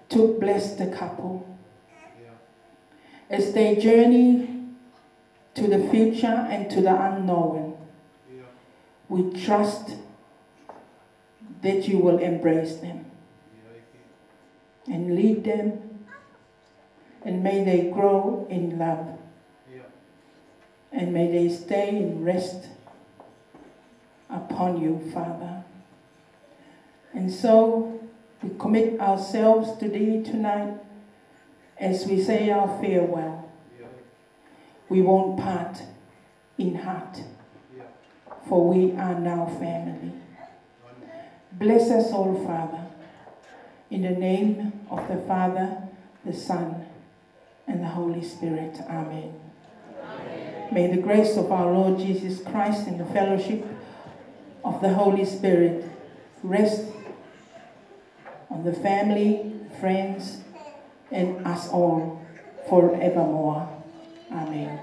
to bless the couple as they journey to the future and to the unknown. We trust that you will embrace them and lead them, and may they grow in love, and may they stay in rest upon you, Father. And so we commit ourselves to thee tonight as we say our farewell. We won't part in heart, for we are now family. Bless us all, Father, in the name of the Father, the Son, and the Holy Spirit. Amen. Amen. May the grace of our Lord Jesus Christ and the fellowship of the Holy Spirit rest on the family, friends, and us all forevermore. Amen.